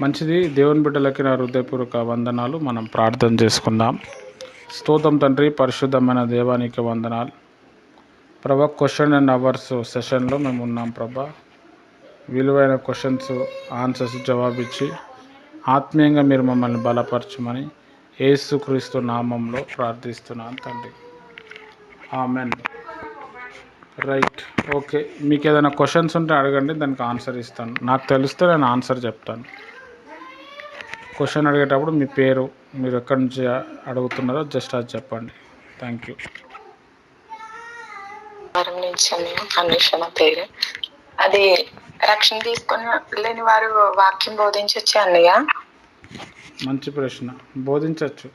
మంచిది. దేవుని బిడ్డలకి నా హృదయపూర్వక వందనాలు. మనం ప్రార్థన చేసుకుందాం. స్తోత్రం తండ్రి, పరిశుద్ధమైన దేవానికి వందనాలు ప్రభా. క్వశ్చన్ అండ్ అవర్స్ సెషన్లో మేము ఉన్నాం ప్రభా. విలువైన క్వశ్చన్స్ ఆన్సర్స్ జవాబిచ్చి ఆత్మీయంగా మీరు మమ్మల్ని బలపరచమని యేసుక్రీస్తు నామంలో ప్రార్థిస్తున్నాను తండ్రి. ఆమెన్. Right, okay. మీకు ఏదైనా క్వశ్చన్స్ ఉంటే అడగండి, దానికి ఆన్సర్ ఇస్తాను. నాకు తెలిస్తే నేను ఆన్సర్ చెప్తాను. క్వశ్చన్ అడిగేటప్పుడు మీ పేరు, మీరు ఎక్కడి నుంచి అడుగుతున్నారో జస్ట్ అది చెప్పండి. Thank you. పేరు అది రక్షణ తీసుకొని లేని వారు వాక్యం బోధించవచ్చు అన్నయ్య? మంచి ప్రశ్న. బోధించవచ్చు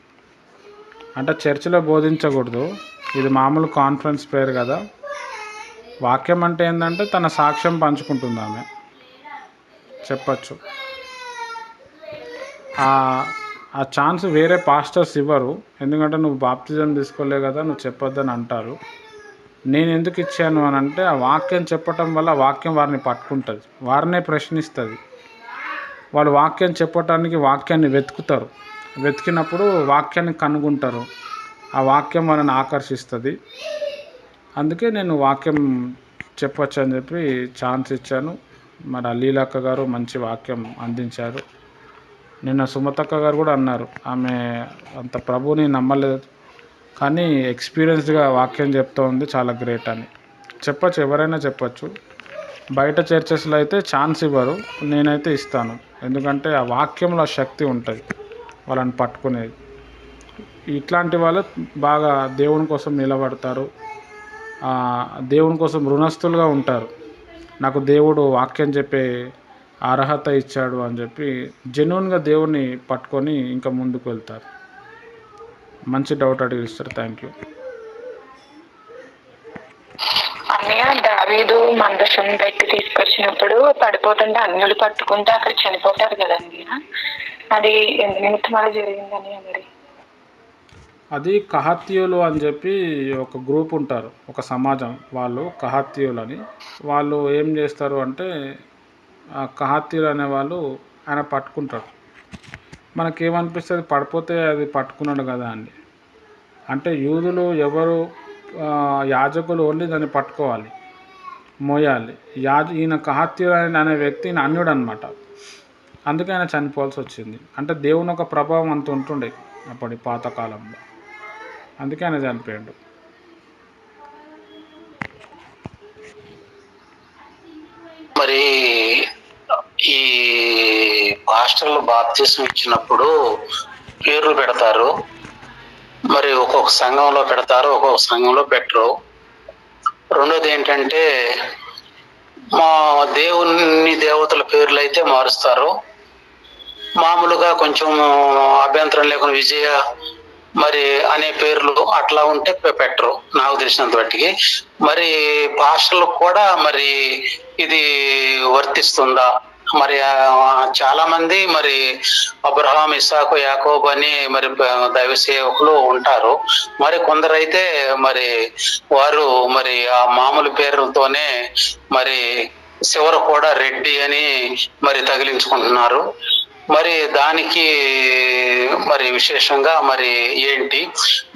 అంటే చర్చిలో బోధించకూడదు, ఇది మామూలు కాన్ఫరెన్స్ ప్రేయర్ కదా. వాక్యం అంటే ఏంటంటే తన సాక్ష్యం పంచుకుంటుంది ఆమె, చెప్పచ్చు. ఆ ఛాన్స్ వేరే పాస్టర్స్ ఇవ్వరు, ఎందుకంటే నువ్వు బాప్తిజం తీసుకోలే కదా, నువ్వు చెప్పొద్దని అంటారు. నేను ఎందుకు ఇచ్చాను అని అంటే, ఆ వాక్యం చెప్పటం వల్ల వాక్యం వారిని పట్టుకుంటుంది, వారినే ప్రశ్నిస్తుంది. వాళ్ళు వాక్యం చెప్పటానికి వాక్యాన్ని వెతుకుతారు, వెతికినప్పుడు వాక్యాన్ని కనుగొంటారు, ఆ వాక్యం వాళ్ళని ఆకర్షిస్తుంది. అందుకే నేను వాక్యం చెప్పచ్చు అని చెప్పి ఛాన్స్ ఇచ్చాను. మరి అలీలక్క గారు మంచి వాక్యం అందించారు. నిన్న సుమతక్క గారు కూడా అన్నారు, ఆమె అంత ప్రభువుని నమ్మలేదు కానీ ఎక్స్పీరియన్స్డ్గా వాక్యం చెప్తూ ఉంది, చాలా గ్రేట్ అని. చెప్పచ్చు, ఎవరైనా చెప్పచ్చు. బయట చర్చెస్లో అయితే ఛాన్స్ ఇవ్వరు, నేనైతే ఇస్తాను. ఎందుకంటే ఆ వాక్యంలో శక్తి ఉంటుంది వాళ్ళని పట్టుకునేది. ఇట్లాంటి వాళ్ళు బాగా దేవుని కోసం నిలబడతారు, దేవుని కోసం రుణస్థులుగా ఉంటారు. నాకు దేవుడు వాక్యం చెప్పే అర్హత ఇచ్చాడు అని చెప్పి జెన్యూన్గా దేవుణ్ణి పట్టుకొని ఇంకా ముందుకు వెళ్తారు. మంచి డౌట్ అడిగిస్తారు. Thank you. అన్నయ్య, దావీదు మందసం పెట్టి తీసుకొచ్చినప్పుడు పడిపోతుంటే అన్యులు పట్టుకుంటే అక్కడ చనిపోతారు కదండి, అది ఎందు నిమిత్తం అలా జరిగిందని మరి? అది కహాతీయులు అని చెప్పి ఒక గ్రూప్ ఉంటారు, ఒక సమాజం, వాళ్ళు కహాతీయులు అని. వాళ్ళు ఏం చేస్తారు అంటే, ఆ కహాతీయులు అనేవాళ్ళు ఆయన పట్టుకుంటాడు. మనకేమనిపిస్తుంది, పడిపోతే అది పట్టుకున్నాడు కదా అండి. అంటే యూదులు ఎవరు, యాజకులు ఓన్లీ దాన్ని పట్టుకోవాలి, మోయాలి. ఈయన కహాతీయులు అనే వ్యక్తి ఈయన అన్యుడు అనమాట. అందుకే ఆయన చనిపోవాల్సి వచ్చింది. అంటే దేవుని ఒక ప్రభావం అంత ఉంటుండే అప్పటి పాతకాలంలో, అందుకే ఆయన చనిపోయాడు. మరి ఈ పాస్టర్లు బాప్తిసం ఇచ్చినప్పుడు పేర్లు పెడతారు, మరి ఒక్కొక్క సంఘంలో పెడతారు, ఒక్కొక్క సంఘంలో పెట్టరు. రెండోది ఏంటంటే, మా దేవుని దేవతల పేర్లు అయితే మారుస్తారు. మామూలుగా కొంచెం అభ్యంతరం లేకుండా విజయ మరి అనే పేర్లు అట్లా ఉంటే పెట్టరు నాకు తెలిసినంత బట్టికి. మరి పాస్టర్లకు కూడా మరి ఇది వర్తిస్తుందా? మరి చాలా మంది మరి అబ్రహాం, ఇస్సాకు, యాకోబు అని మరి దైవ సేవకులు ఉంటారు. మరి కొందరైతే మరి వారు మరి ఆ మామూలు పేర్లతోనే మరి చివర కూడా రెడ్డి అని మరి తగిలించుకుంటున్నారు. మరి దానికి మరి విశేషంగా మరి ఏంటి?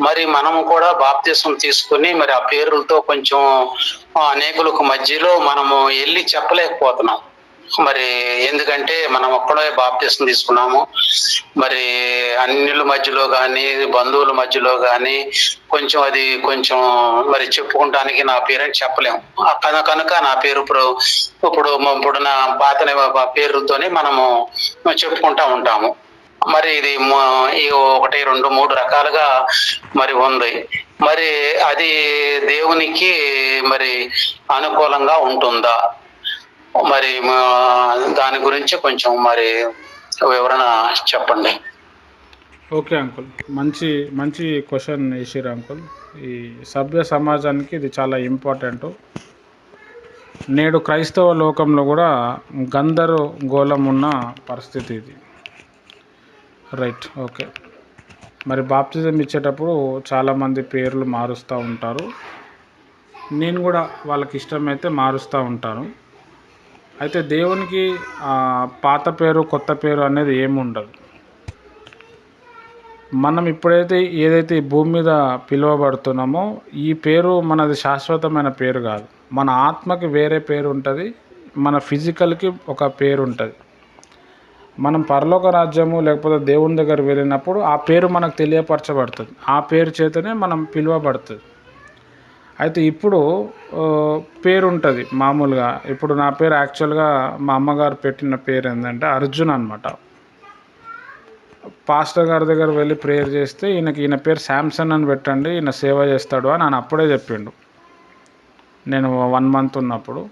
మరి మనము కూడా బాప్తిసం తీసుకుని మరి ఆ పేర్లతో కొంచెం అనేకులకు మధ్యలో మనము వెళ్ళి చెప్పలేకపోతున్నాం. మరి ఎందుకంటే మనం ఒక్కడే బాప్తిసం తీసుకున్నాము, మరి అన్యుల మధ్యలో కానీ బంధువుల మధ్యలో కానీ కొంచెం అది కొంచెం మరి చెప్పుకోవడానికి నా పేరని చెప్పలేము. కనుక నా పేరు ఇప్పుడు నా పాత పేరుతోనే మనము చెప్పుకుంటా ఉంటాము. మరి ఇది 1, 2, 3 రకాలుగా మరి ఉంది. మరి అది దేవునికి మరి అనుకూలంగా ఉంటుందా? మరి దాని గురించి కొంచెం మరి వివరణ చెప్పండి. ఓకే అంకుల్, మంచి మంచి క్వశ్చన్ వేసిరు అంకుల్. ఈ సభ్య సమాజానికి ఇది చాలా ఇంపార్టెంట్. నేడు క్రైస్తవ లోకంలో కూడా గందరగోళం ఉన్న పరిస్థితి ఇది. Right, okay. మరి బాప్తిజం ఇచ్చేటప్పుడు చాలామంది పేర్లు మారుస్తూ ఉంటారు. నేను కూడా వాళ్ళకి ఇష్టమైతే మారుస్తూ ఉంటాను. అయితే దేవునికి పాత పేరు కొత్త పేరు అనేది ఏమి ఉండదు. మనం ఇప్పుడైతే ఏదైతే ఈ భూమి మీద పిలువబడుతున్నామో ఈ పేరు మనది శాశ్వతమైన పేరు కాదు. మన ఆత్మకి వేరే పేరు ఉంటుంది, మన ఫిజికల్కి ఒక పేరు ఉంటుంది. మనం పరలోక రాజ్యము లేకపోతే దేవుని దగ్గర వెళ్ళినప్పుడు ఆ పేరు మనకు తెలియపరచబడుతుంది, ఆ పేరు చేతనే మనం పిలువబడుతుంది. అయితే ఇప్పుడు పేరు ఉంటుంది మామూలుగా. ఇప్పుడు నా పేరు యాక్చువల్గా మా అమ్మగారు పెట్టిన పేరు ఏంటంటే అర్జున్ అనమాట. పాస్టర్ గారి దగ్గర వెళ్ళి ప్రేయర్ చేస్తే ఈయన పేరు శాంసన్ అని పెట్టండి, ఈయన సేవ చేస్తాడు అని ఆయన అప్పుడే చెప్పిండు. నేను 1 month ఉన్నప్పుడు.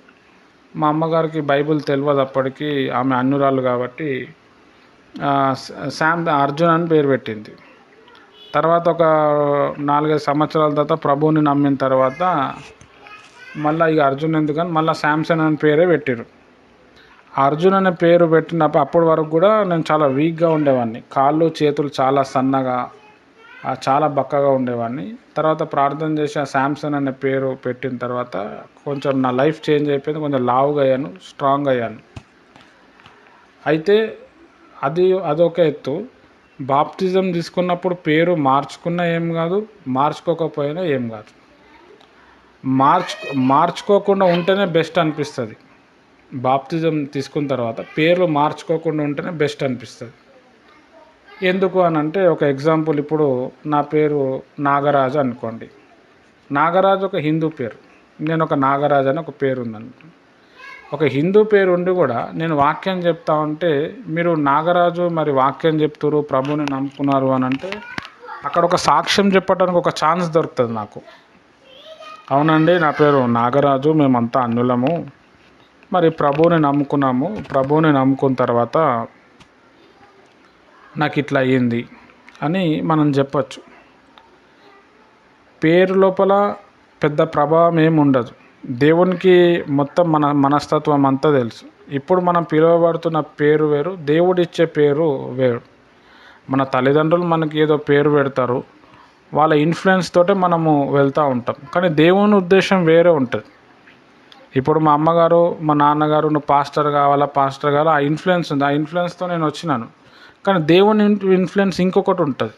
మా అమ్మగారికి బైబిల్ తెలియదు అప్పటికి, ఆమె అన్యురాలు కాబట్టి అర్జున్ అని పేరు పెట్టింది. తర్వాత ఒక 4-5 సంవత్సరాల తర్వాత ప్రభువుని నమ్మిన తర్వాత మళ్ళీ ఇక అర్జున్ ఎందుకని మళ్ళీ శాంసన్ అని పేరే పెట్టారు. అర్జున్ అనే పేరు పెట్టినప్పుడు అప్పటి వరకు కూడా నేను చాలా వీక్గా ఉండేవాడిని, కాళ్ళు చేతులు చాలా సన్నగా చాలా బక్కగా ఉండేవాడిని. తర్వాత ప్రార్థన చేసి ఆ శాంసన్ అనే పేరు పెట్టిన తర్వాత కొంచెం నా లైఫ్ చేంజ్ అయిపోయింది, కొంచెం లావుగా అయ్యాను, స్ట్రాంగ్ అయ్యాను. అయితే అదొక ఎత్తు. బాప్టిజం తీసుకున్నప్పుడు పేరు మార్చుకున్నా ఏం కాదు, మార్చుకోకపోయినా ఏం కాదు. మార్చుకోకుండా ఉంటేనే బెస్ట్ అనిపిస్తుంది. బాప్టిజం తీసుకున్న తర్వాత పేర్లు మార్చుకోకుండా ఉంటేనే బెస్ట్ అనిపిస్తుంది. ఎందుకు అని అంటే ఒక ఎగ్జాంపుల్, ఇప్పుడు నా పేరు నాగరాజు అనుకోండి. నాగరాజు ఒక హిందూ పేరు, నేను ఒక నాగరాజు అని ఒక పేరు ఉందనుకోండి. ఒక హిందూ పేరు ఉండి కూడా నేను వాక్యం చెప్తా ఉంటే మీరు నాగరాజు మరి వాక్యం చెప్తారు, ప్రభువుని నమ్ముకున్నారు అని అంటే అక్కడ ఒక సాక్ష్యం చెప్పడానికి ఒక ఛాన్స్ దొరుకుతుంది నాకు. అవునండి, నా పేరు నాగరాజు, మేమంతా అన్యులము, మరి ప్రభువుని నమ్ముకున్నాము, ప్రభువుని నమ్ముకున్న తర్వాత నాకు ఇట్లా అయ్యింది అని మనం చెప్పచ్చు. పేరు లోపల పెద్ద ప్రభావం ఏమి ఉండదు. దేవునికి మొత్తం మన మనస్తత్వం అంతా తెలుసు. ఇప్పుడు మనం పిలువబడుతున్న పేరు వేరు, దేవుడిచ్చే పేరు వేరు. మన తల్లిదండ్రులు మనకి ఏదో పేరు పెడతారు, వాళ్ళ ఇన్ఫ్లుయెన్స్ తోటే మనము వెళ్తూ ఉంటాం. కానీ దేవుని ఉద్దేశం వేరే ఉంటుంది. ఇప్పుడు మా అమ్మగారు మా నాన్నగారు నువ్వు పాస్టర్ కావాలా ఆ ఇన్ఫ్లుయెన్స్ ఉంది, ఆ ఇన్ఫ్లుయెన్స్తో నేను వచ్చినాను. కానీ దేవుని ఇన్ఫ్లుయెన్స్ ఇంకొకటి ఉంటుంది.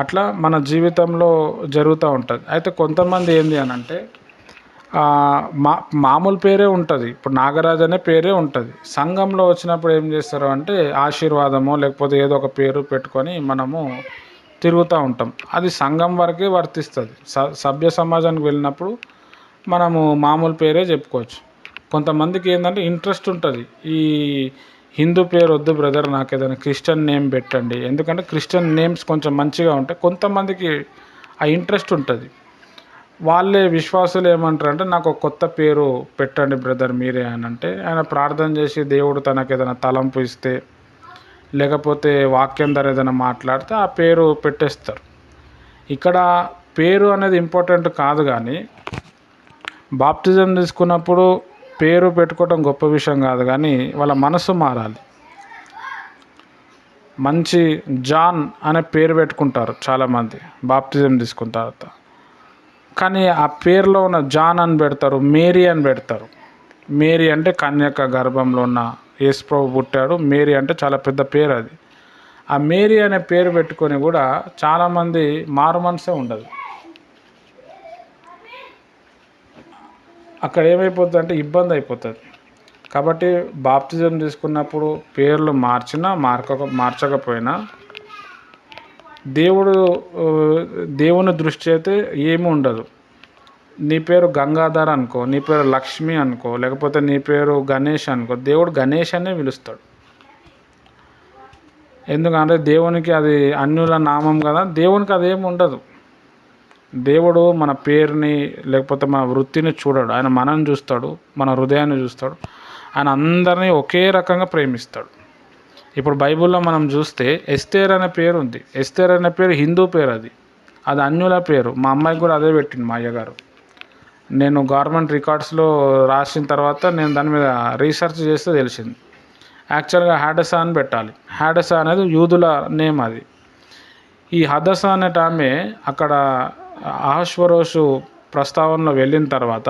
అట్లా మన జీవితంలో జరుగుతూ ఉంటుంది. అయితే కొంతమంది ఏంది అని అంటే మామూలు పేరే ఉంటుంది, ఇప్పుడు నాగరాజు అనే పేరే ఉంటుంది. సంఘంలో వచ్చినప్పుడు ఏం చేస్తారు అంటే ఆశీర్వాదమో లేకపోతే ఏదో ఒక పేరు పెట్టుకొని మనము తిరుగుతూ ఉంటాం. అది సంఘం వరకే వర్తిస్తుంది. సభ్య సమాజానికి వెళ్ళినప్పుడు మనము మామూలు పేరే చెప్పుకోవచ్చు. కొంతమందికి ఏంటంటే ఇంట్రెస్ట్ ఉంటుంది, ఈ హిందూ పేరు వద్దు బ్రదర్, నాకు ఏదైనా క్రిస్టియన్ నేమ్ పెట్టండి, ఎందుకంటే క్రిస్టియన్ నేమ్స్ కొంచెం మంచిగా ఉంటాయి. కొంతమందికి ఆ ఇంట్రెస్ట్ ఉంటుంది. వాళ్ళే విశ్వాసులు ఏమంటారంటే నాకు ఒక కొత్త పేరు పెట్టండి బ్రదర్ మీరే అని అంటే, ఆయన ప్రార్థన చేసి దేవుడు తనకు ఏదైనా తలంపు ఇస్తే లేకపోతే వాక్యం ద్వారా ఏదైనా మాట్లాడితే ఆ పేరు పెట్టేస్తారు. ఇక్కడ పేరు అనేది ఇంపార్టెంట్ కాదు, కానీ బాప్టిజం తీసుకున్నప్పుడు పేరు పెట్టుకోవడం గొప్ప విషయం కాదు, కానీ వాళ్ళ మనసు మారాలి. మంచి జాన్ అనే పేరు పెట్టుకుంటారు చాలామంది బాప్టిజం తీసుకున్న తర్వాత, కానీ ఆ పేరులో ఉన్న జాన్ అని పెడతారు, మేరీ అని పెడతారు. మేరీ అంటే కన్యక గర్భంలో ఉన్న యేసుప్రభు పుట్టాడు, మేరీ అంటే చాలా పెద్ద పేరు అది. ఆ మేరీ అనే పేరు పెట్టుకొని కూడా చాలామంది మారు మనసే ఉండదు. అక్కడ ఏమైపోతుంది అంటే ఇబ్బంది అయిపోతుంది. కాబట్టి బాప్టిజం తీసుకున్నప్పుడు పేర్లు మార్చకపోయినా దేవుని దృష్టి అయితే ఏమి ఉండదు. నీ పేరు గంగాధర్ అనుకో, నీ పేరు లక్ష్మి అనుకో, లేకపోతే నీ పేరు గణేష్ అనుకో, దేవుడు గణేష్ అనే పిలుస్తాడు. ఎందుకంటే దేవునికి అది అన్యుల నామం కదా, దేవునికి అదేమి ఉండదు. దేవుడు మన పేరుని లేకపోతే మన వృత్తిని చూడడు, ఆయన మనల్ని చూస్తాడు, మన హృదయాన్ని చూస్తాడు. ఆయన అందరినీ ఒకే రకంగా ప్రేమిస్తాడు. ఇప్పుడు బైబిల్లో మనం చూస్తే ఎస్తేర్ అనే పేరు ఉంది. ఎస్తేర్ అనే పేరు హిందూ పేరు, అది అన్యుల పేరు. మా అమ్మాయికి కూడా అదే పెట్టింది మా అయ్యగారు. నేను గవర్నమెంట్ రికార్డ్స్లో రాసిన తర్వాత నేను దాని మీద రీసెర్చ్ చేస్తే తెలిసింది. యాక్చువల్గా హడసా అని పెట్టాలి. హడసా అనేది యూదుల నేమ్. అది ఈ హదసా అనేట ఆమె అక్కడ అహష్వరోషు ప్రస్తావనలో వెళ్ళిన తర్వాత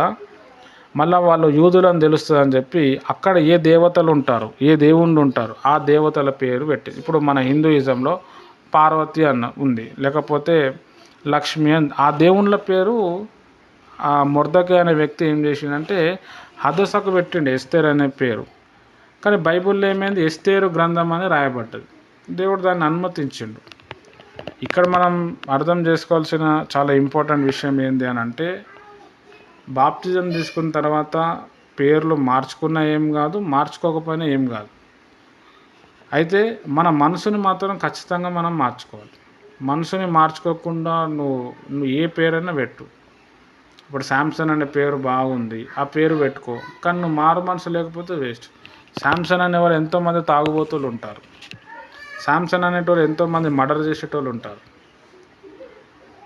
మళ్ళీ వాళ్ళు యూదులని తెలుస్తుందని చెప్పి అక్కడ ఏ దేవతలు ఉంటారు, ఏ దేవుళ్ళు ఉంటారు, ఆ దేవతల పేరు పెట్టి. ఇప్పుడు మన హిందూయిజంలో పార్వతి అన్న ఉంది, లేకపోతే లక్ష్మి అని ఆ దేవుళ్ళ పేరు ఆ మొర్దెకై అనే వ్యక్తి ఏం చేసిండంటే హదసకు పెట్టిండు ఎస్తేర్ అనే పేరు. కానీ బైబిల్లో ఏమైంది, ఎస్తేరు గ్రంథం అని రాయబడ్డది. దేవుడు దాన్ని అనుమతించిండు. ఇక్కడ మనం అర్థం చేసుకోవాల్సిన చాలా ఇంపార్టెంట్ విషయం ఏంటి అని అంటే, బాప్తిజం తీసుకున్న తర్వాత పేర్లు మార్చుకున్నా ఏం కాదు, మార్చుకోకపోయినా ఏం కాదు. అయితే మన మనసుని మాత్రం ఖచ్చితంగా మనం మార్చుకోవాలి. మనసుని మార్చుకోకుండా నువ్వు ఏ పేరైనా పెట్టు. ఇప్పుడు శాంసన్ అనే పేరు బాగుంది, ఆ పేరు పెట్టుకో, కానీ నువ్వు మారు మనసు లేకపోతే వేస్ట్. శాంసన్ అనేవాళ్ళు ఎంతోమంది తాగుబోతులు ఉంటారు, శాంసన్ అనేటోళ్ళు ఎంతోమంది మర్డర్ చేసేటోళ్ళు ఉంటారు.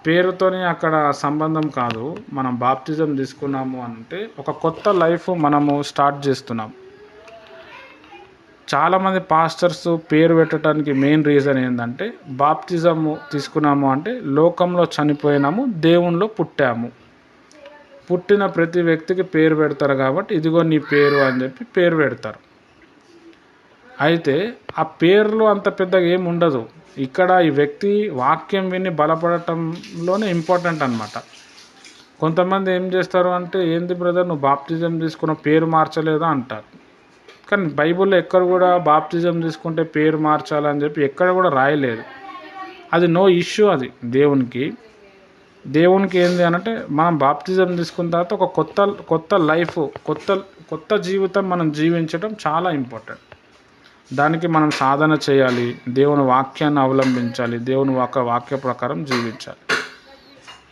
పేరుతోని అక్కడ సంబంధం కాదు. మనం బాప్తిజం తీసుకున్నాము అంటే ఒక కొత్త లైఫ్ మనము స్టార్ట్ చేస్తున్నాం. చాలామంది పాస్టర్స్ పేరు పెట్టడానికి మెయిన్ రీజన్ ఏంటంటే, బాప్తిజము తీసుకున్నాము అంటే లోకంలో చనిపోయినాము, దేవునిలో పుట్టాము. పుట్టిన ప్రతి వ్యక్తికి పేరు పెడతారు కాబట్టి ఇదిగో నీ పేరు అని చెప్పి పేరు పెడతారు. అయితే ఆ పేర్లు అంత పెద్దగా ఏమి ఉండదు. ఇక్కడ ఈ వ్యక్తి వాక్యం విని బలపడటంలోనే ఇంపార్టెంట్ అనమాట. కొంతమంది ఏం చేస్తారు అంటే, ఏంది బ్రదర్ నువ్వు బాప్తిజం తీసుకున్న పేరు మార్చలేదా అంటారు. కానీ బైబిల్లో ఎక్కడ కూడా బాప్తిజం తీసుకుంటే పేరు మార్చాలని చెప్పి ఎక్కడ కూడా రాయలేదు. అది నో ఇష్యూ. అది దేవునికి ఏంది అనంటే, మనం బాప్తిజం తీసుకున్న తర్వాత ఒక కొత్త లైఫ్, కొత్త జీవితం మనం జీవించడం చాలా ఇంపార్టెంట్. దానికి మనం సాధన చేయాలి, దేవుని వాక్యాన్ని అవలంబించాలి, దేవుని వాక్య ప్రకారం జీవించాలి.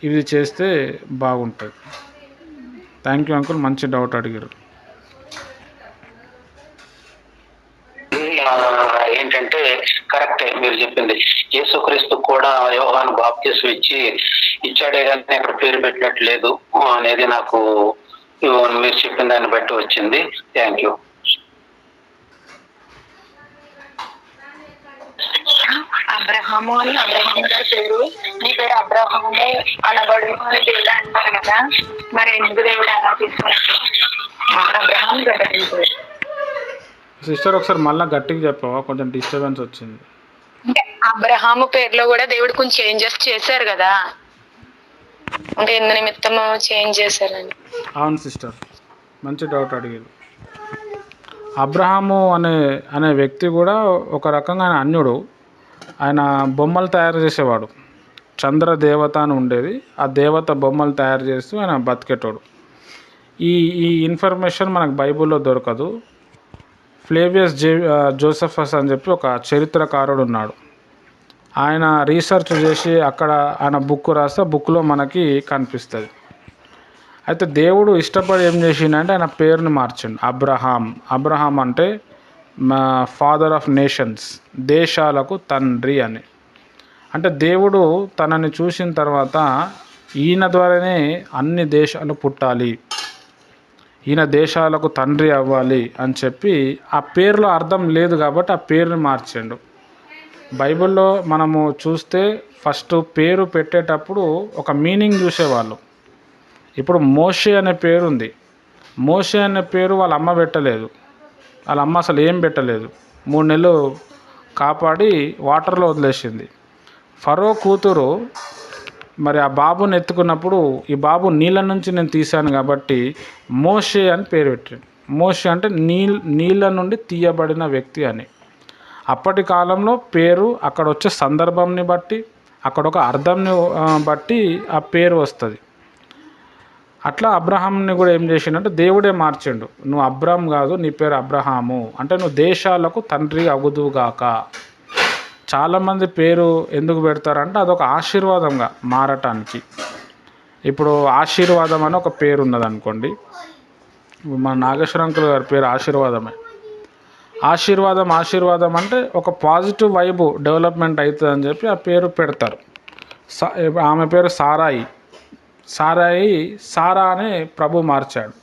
ఇది చేస్తే బాగుంటుంది. థ్యాంక్ యూ అంకుల్, మంచి డౌట్ అడిగారు. ఏంటంటే కరెక్టే మీరు చెప్పింది. యేసుక్రీస్తు కూడా యోహాను బాప్తిసం ఇచ్చాడే కానీ అక్కడ పేరు పెట్టినట్లేదు అనేది నాకు మీరు చెప్పిన దాన్ని బట్టి వచ్చింది. Thank you. అబ్రహాము గారి పేరు, నీ పేరు అబ్రహాము అనబడు అని దేవుడు అంటారు కదా, మరి ఎందుకు దేవుడు అలా తీసుకున్నాడు? అబ్రహాం కదా. సిస్టర్ ఒకసారి మళ్ళీ గట్టిగా చెప్పవా, కొంచెం డిస్టర్బెన్స్ వచ్చింది. అబ్రహాము పేరులో కూడా దేవుడు కొంచెం చేంజెస్ చేశారు కదా, అంటే ఎందు నిమిత్తము చేంజ్ చేశారని. అవును సిస్టర్, మంచి డౌట్ అడిగారు. అబ్రహాము అనే వ్యక్తి కూడా ఒక రకంగా అన్యుడు. ఆయన బొమ్మలు తయారు చేసేవాడు. చంద్ర దేవత అని ఉండేది, ఆ దేవత బొమ్మలు తయారు చేస్తూ ఆయన బతికేటోడు. ఈ ఇన్ఫర్మేషన్ మనకు బైబిల్లో దొరకదు. ఫ్లేవియస్ జోసెఫస్ అని చెప్పి ఒక చరిత్రకారుడు ఉన్నాడు. ఆయన రీసెర్చ్ చేసి అక్కడ ఆయన బుక్ రాస్తే బుక్లో మనకి కనిపిస్తుంది. అయితే దేవుడు ఇష్టపడి ఏం చేసిండంటే ఆయన పేరుని మార్చిండు. అబ్రహాం అంటే ఫాదర్ ఆఫ్ నేషన్స్, దేశాలకు తండ్రి అని. అంటే దేవుడు తనని చూసిన తర్వాత ఈయన ద్వారానే అన్ని దేశాలు పుట్టాలి, ఈయన దేశాలకు తండ్రి అవ్వాలి అని చెప్పి ఆ పేరులో అర్థం లేదు కాబట్టి ఆ పేరుని మార్చిండు. బైబిల్లో మనము చూస్తే ఫస్ట్ పేరు పెట్టేటప్పుడు ఒక మీనింగ్ చూసేవాళ్ళు. ఇప్పుడు మోషే అనే పేరు ఉంది. మోషే అనే పేరు వాళ్ళ అమ్మ పెట్టలేదు. వాళ్ళ అమ్మ అసలు ఏం పెట్టలేదు. 3 నెలలు కాపాడి వాటర్లో వదిలేసింది. ఫరో కూతురు మరి ఆ బాబుని ఎత్తుకున్నప్పుడు, ఈ బాబు నీళ్ళ నుంచి నేను తీశాను కాబట్టి మోషే అని పేరు పెట్టాడు. మోషే అంటే నీళ్ళ నుండి తీయబడిన వ్యక్తి అని. అప్పటి కాలంలో పేరు అక్కడ వచ్చే సందర్భంని బట్టి, అక్కడ ఒక అర్థంని బట్టి ఆ పేరు వస్తుంది. అట్లా అబ్రహాంని కూడా ఏం చేసిండంటే దేవుడే మార్చిండు. నువ్వు అబ్రామ్ కాదు, నీ పేరు అబ్రహాము, అంటే నువ్వు దేశాలకు తండ్రి అగుదువుగాక. చాలామంది పేరు ఎందుకు పెడతారంటే అదొక ఆశీర్వాదంగా మారటానికి. ఇప్పుడు ఆశీర్వాదం అని ఒక పేరు ఉన్నది అనుకోండి, మన నాగేశ్వర అంకుల్ గారి పేరు ఆశీర్వాదమే. ఆశీర్వాదం అంటే ఒక పాజిటివ్ వైబు డెవలప్మెంట్ అవుతుందని చెప్పి ఆ పేరు పెడతారు. ఆమె పేరు సారా అని ప్రభు మార్చాడు.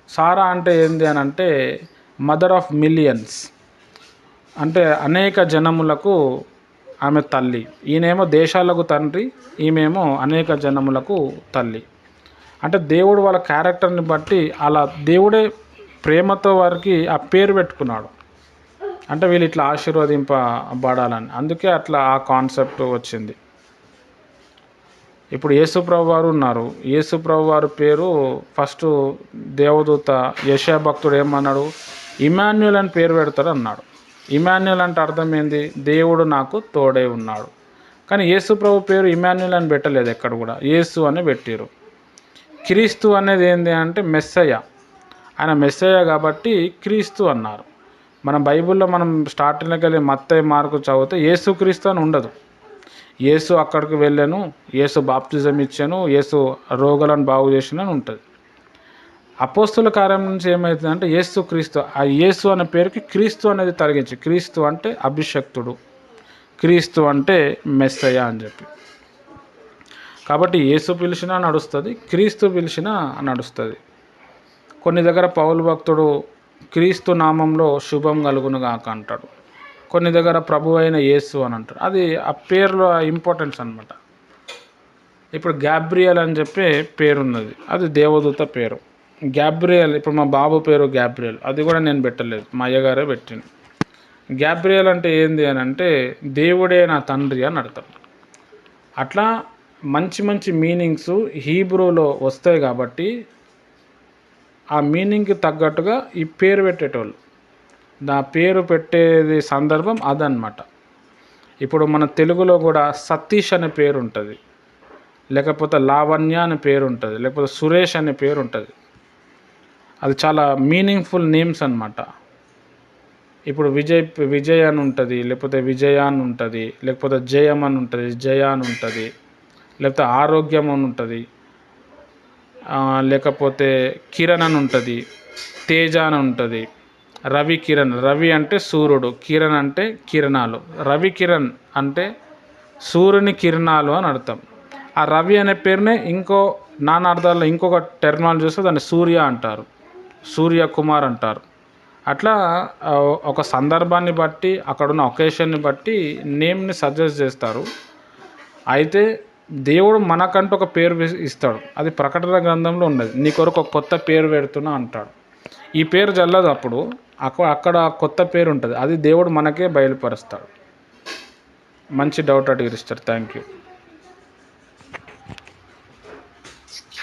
సారా అంటే ఏంది అని అంటే మదర్ ఆఫ్ మిలియన్స్, అంటే అనేక జనములకు ఆమె తల్లి. ఈయనేమో దేశాలకు తండ్రి, ఈమెమో అనేక జనములకు తల్లి. అంటే దేవుడు వాళ్ళ క్యారెక్టర్ని బట్టి అలా దేవుడే ప్రేమతో వారికి ఆ పేరు పెట్టుకున్నాడు. అంటే వీళ్ళు ఇట్లా ఆశీర్వదింపబడాలని, అందుకే అట్లా ఆ కాన్సెప్ట్ వచ్చింది. ఇప్పుడు యేసుప్రభు వారు ఉన్నారు. యేసుప్రభు వారి పేరు ఫస్ట్ దేవదూత యెషయా భక్తుడు ఏమన్నాడు, ఇమాన్యుయల్ అని పేరు పెడతాడు అన్నాడు. ఇమాన్యుయల్ అంటే అర్థం ఏంది, దేవుడు నాకు తోడై ఉన్నాడు. కానీ యేసుప్రభు పేరు ఇమాన్యుయల్ అని పెట్టలేదు, ఎక్కడ కూడా యేసు అని పెట్టారు. క్రీస్తు అనేది ఏంది అంటే మెస్సయ్య, ఆయన మెస్సయ్య కాబట్టి క్రీస్తు అన్నారు. మన బైబిల్లో మనం స్టార్టింగ్లోకి వెళ్ళి మత్తయి మార్కు చదివితే యేసు క్రీస్తు అని ఉండదు. యేసు అక్కడికి వెళ్ళాను, యేసు బాప్తిజం ఇచ్చాను, యేసు రోగులను బాగు చేసిన అని ఉంటుంది. అపోస్తుల కార్యం నుంచి ఏమవుతుందంటే యేసు క్రీస్తు, ఆ యేసు అనే పేరుకి క్రీస్తు అనేది తొలగించి, క్రీస్తు అంటే అభిషక్తుడు, క్రీస్తు అంటే మెస్సయ్య అని చెప్పి. కాబట్టి యేసు పిలిచినా నడుస్తుంది, క్రీస్తు పిలిచినా నడుస్తుంది. కొన్ని దగ్గర పౌలు భక్తుడు క్రీస్తు నామంలో శుభం కలుగును గాక అంటాడు, కొన్ని దగ్గర ప్రభు అయిన యేసు అని అంటారు. అది ఆ పేరులో ఇంపార్టెన్స్ అనమాట. ఇప్పుడు గ్యాబ్రియల్ అని చెప్పి పేరున్నది, అది దేవదూత పేరు. గ్యాబ్రియల్, ఇప్పుడు మా బాబు పేరు గ్యాబ్రియల్, అది కూడా నేను పెట్టలేదు, మా అయ్యగారే పెట్టింది. గ్యాబ్రియల్ అంటే ఏంది అని అంటే దేవుడే నా తండ్రి అని అర్థం. అట్లా మంచి మంచి మీనింగ్స్ హీబ్రూలో వస్తాయి కాబట్టి ఆ మీనింగ్కి తగ్గట్టుగా ఈ పేరు పెట్టేటోళ్ళు, నా పేరు పెట్టేది సందర్భం అదనమాట. ఇప్పుడు మన తెలుగులో కూడా సతీష్ అనే పేరు ఉంటుంది, లేకపోతే లావణ్య అనే పేరు ఉంటుంది, లేకపోతే సురేష్ అనే పేరు ఉంటుంది. అది చాలా మీనింగ్ఫుల్ నేమ్స్ అన్నమాట. ఇప్పుడు విజయ్ అని ఉంటుంది, లేకపోతే విజయ అని ఉంటుంది, లేకపోతే జయం అని ఉంటుంది, జయ అని ఉంటుంది, లేకపోతే ఆరోగ్యం అని ఉంటుంది, లేకపోతే కిరణ్ అని ఉంటుంది, తేజ అని ఉంటుంది, రవి కిరణ్, రవి అంటే సూర్యుడు, కిరణ్ అంటే కిరణాలు, రవి కిరణ్ అంటే సూర్యుని కిరణాలు అని అర్థం. ఆ రవి అనే పేరునే ఇంకో నానా అర్థాల్లో ఇంకొక టెర్మినాలజీ చూస్తే దాన్ని సూర్య అంటారు, సూర్య కుమార్ అంటారు. అట్లా ఒక సందర్భాన్ని బట్టి అక్కడున్న ఒకేషన్ని బట్టి నేమ్ని సజెస్ట్ చేస్తారు. అయితే దేవుడు మనకంటూ ఒక పేరు ఇస్తాడు, అది ప్రకటన గ్రంథంలో ఉన్నది. నీ కొరకు ఒక కొత్త పేరు పెడుతున్నా అంటాడు. ఈ పేరు చల్లదు, అప్పుడు అక్కడ కొత్త పేరు ఉంటుంది, అది దేవుడు మనకే బయలుపరుస్తాడు. మంచి డౌట్ అడిగారు సిస్టర్, థ్యాంక్ యూ.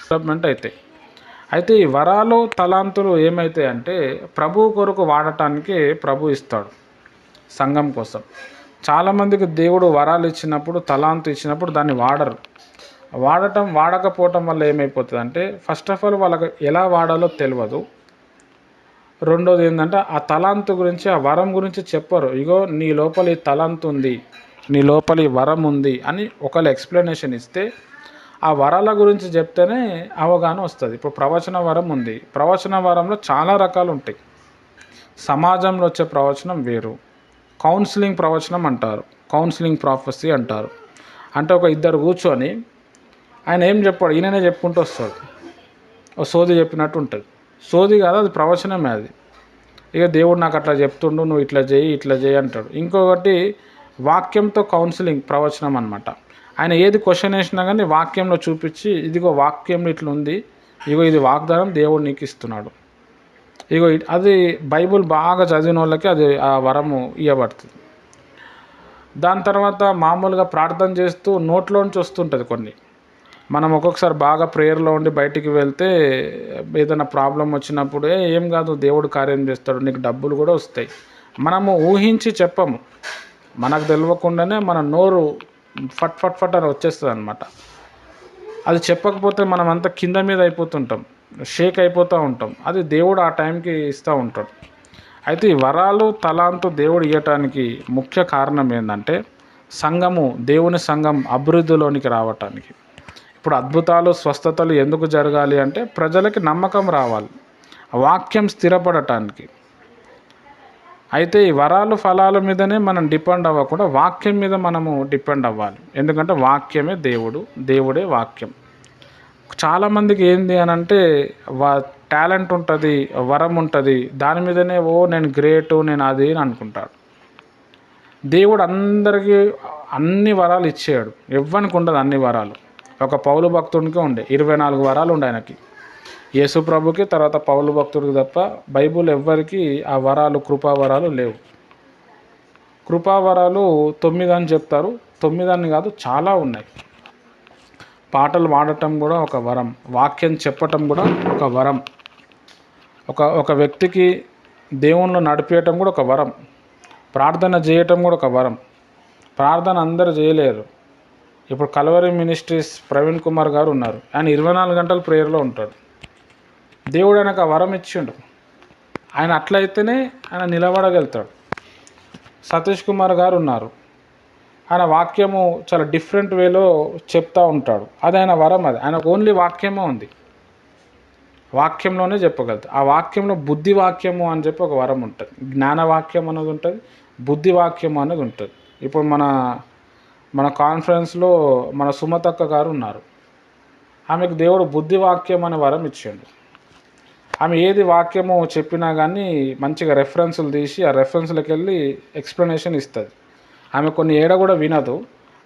డెవలప్మెంట్ అయితే ఈ వరాలు తలాంతులు ఏమవుతాయి అంటే ప్రభు కొరకు వాడటానికి ప్రభు ఇస్తాడు సంఘం కోసం. చాలామందికి దేవుడు వరాలు ఇచ్చినప్పుడు, తలాంతు ఇచ్చినప్పుడు దాన్ని వాడకపోవటం వల్ల ఏమైపోతుంది అంటే ఫస్ట్ ఆఫ్ ఆల్ వాళ్ళకి ఎలా వాడాలో తెలియదు. రెండోది ఏంటంటే ఆ తలాంతు గురించి, ఆ వరం గురించి చెప్పరు. ఇగో నీ లోపల ఈ తలాంతు ఉంది, నీ లోపల ఈ వరం ఉంది అని ఒకళ్ళు ఎక్స్ప్లెనేషన్ ఇస్తే ఆ వరాల గురించి చెప్తేనే అవగాహన వస్తుంది. ఇప్పుడు ప్రవచన వరం ఉంది, ప్రవచన వరంలో చాలా రకాలు ఉంటాయి. సమాజంలో వచ్చే ప్రవచనం వేరు, కౌన్సిలింగ్ ప్రవచనం అంటారు, కౌన్సిలింగ్ ప్రాఫెసీ అంటారు. అంటే ఒక ఇద్దరు కూర్చొని ఆయన ఏం చెప్పాడు ఈయననే చెప్పుకుంటూ వస్తాడు, ఓ సోది చెప్పినట్టు ఉంటుంది. సోది కాదు, అది ప్రవచనమే. అది ఇక దేవుడు నాకు అట్లా చెప్తుండు, నువ్వు ఇట్లా చేయి అంటాడు. ఇంకొకటి వాక్యంతో కౌన్సిలింగ్ ప్రవచనం అన్నమాట. ఆయన ఏది క్వశ్చన్ వేసినా కానీ వాక్యంలో చూపించి, ఇదిగో వాక్యంలో ఇట్లా ఉంది, ఇగో ఇది వాగ్దానం దేవుడు నీకు ఇస్తున్నాడు, ఇగో అది బైబుల్ బాగా చదివిన వాళ్ళకి అది ఆ వరము ఇవ్వబడుతుంది. దాని తర్వాత మామూలుగా ప్రార్థన చేస్తూ నోట్లోంచి వస్తుంటుంది కొన్ని. మనం ఒక్కొక్కసారి బాగా ప్రేయర్లో ఉండి బయటికి వెళ్తే ఏదైనా ప్రాబ్లం వచ్చినప్పుడు ఏం కాదు దేవుడు కార్యం చేస్తాడు, నీకు డబ్బులు కూడా వస్తాయి. మనము ఊహించి చెప్పము, మనకు తెలియకుండానే మన నోరు ఫట్ ఫట్ ఫట్ అని వచ్చేస్తుంది అనమాట. అది చెప్పకపోతే మనం అంతా కింద మీద అయిపోతుంటాం, షేక్ అయిపోతూ ఉంటాం. అది దేవుడు ఆ టైంకి ఇస్తూ ఉంటాడు. అయితే ఈ వరాలు తలాంతు దేవుడు ఇవ్వటానికి ముఖ్య కారణం ఏంటంటే దేవుని సంఘం అభివృద్ధిలోనికి రావటానికి. ఇప్పుడు అద్భుతాలు స్వస్థతలు ఎందుకు జరగాలి అంటే ప్రజలకి నమ్మకం రావాలి, వాక్యం స్థిరపడటానికి. అయితే ఈ వరాలు ఫలాల మీదనే మనం డిపెండ్ అవ్వకుండా వాక్యం మీద మనము డిపెండ్ అవ్వాలి. ఎందుకంటే వాక్యమే దేవుడు, దేవుడే వాక్యం. చాలామందికి ఏంది అని అంటే టాలెంట్ ఉంటుంది, వరం ఉంటుంది, దాని మీదనే నేను గ్రేటు, నేను అది అని అనుకుంటాడు. దేవుడు అందరికీ అన్ని వరాలు ఇచ్చాడు, ఎవ్వనికి ఉండదు అన్ని వరాలు. ఒక పౌలు భక్తుడికి ఉండే 24 వరాలు ఉండే ఆయనకి. యేసు ప్రభుకి తర్వాత పౌలు భక్తుడికి తప్ప బైబుల్ ఎవ్వరికి ఆ వరాలు కృపావరాలు లేవు. కృపావరాలు 9 అని చెప్తారు. 9 అని కాదు, చాలా ఉన్నాయి. పాటలు పాడటం కూడా ఒక వరం, వాక్యం చెప్పటం కూడా ఒక వరం, ఒక వ్యక్తికి దేవుణ్ణి నడిపేయటం కూడా ఒక వరం, ప్రార్థన చేయటం కూడా ఒక వరం. ప్రార్థన అందరూ చేయలేరు. ఇప్పుడు కల్వరి మినిస్ట్రీస్ ప్రవీణ్ కుమార్ గారు ఉన్నారు. ఆయన 24 గంటలు ప్రేయర్లో ఉంటాడు. దేవుడు ఆయనకు ఆ వరం ఇచ్చిండు. ఆయన అట్లయితేనే ఆయన నిలబడగలుగుతాడు. సతీష్ కుమార్ గారు ఉన్నారు. ఆయన వాక్యము చాలా డిఫరెంట్ వేలో చెప్తూ ఉంటాడు. అది ఆయన వరం. అది ఆయనకు ఓన్లీ వాక్యమే ఉంది, వాక్యంలోనే చెప్పగలుగుతాడు. ఆ వాక్యంలో బుద్ధి వాక్యము అని చెప్పి ఒక వరం ఉంటుంది, జ్ఞాన వాక్యం అనేది ఉంటుంది, బుద్ధి వాక్యం అనేది ఉంటుంది. ఇప్పుడు మన కాన్ఫరెన్స్లో మన సుమతక్క గారు ఉన్నారు. ఆమెకు దేవుడు బుద్ధి వాక్యం అనే వరం ఇచ్చాడు. ఆమె ఏది వాక్యమో చెప్పినా కానీ మంచిగా రెఫరెన్సులు తీసి ఆ రెఫరెన్స్లకు వెళ్ళి ఎక్స్ప్లెనేషన్ ఇస్తుంది. ఆమె కొన్ని ఏడ కూడా వినదు.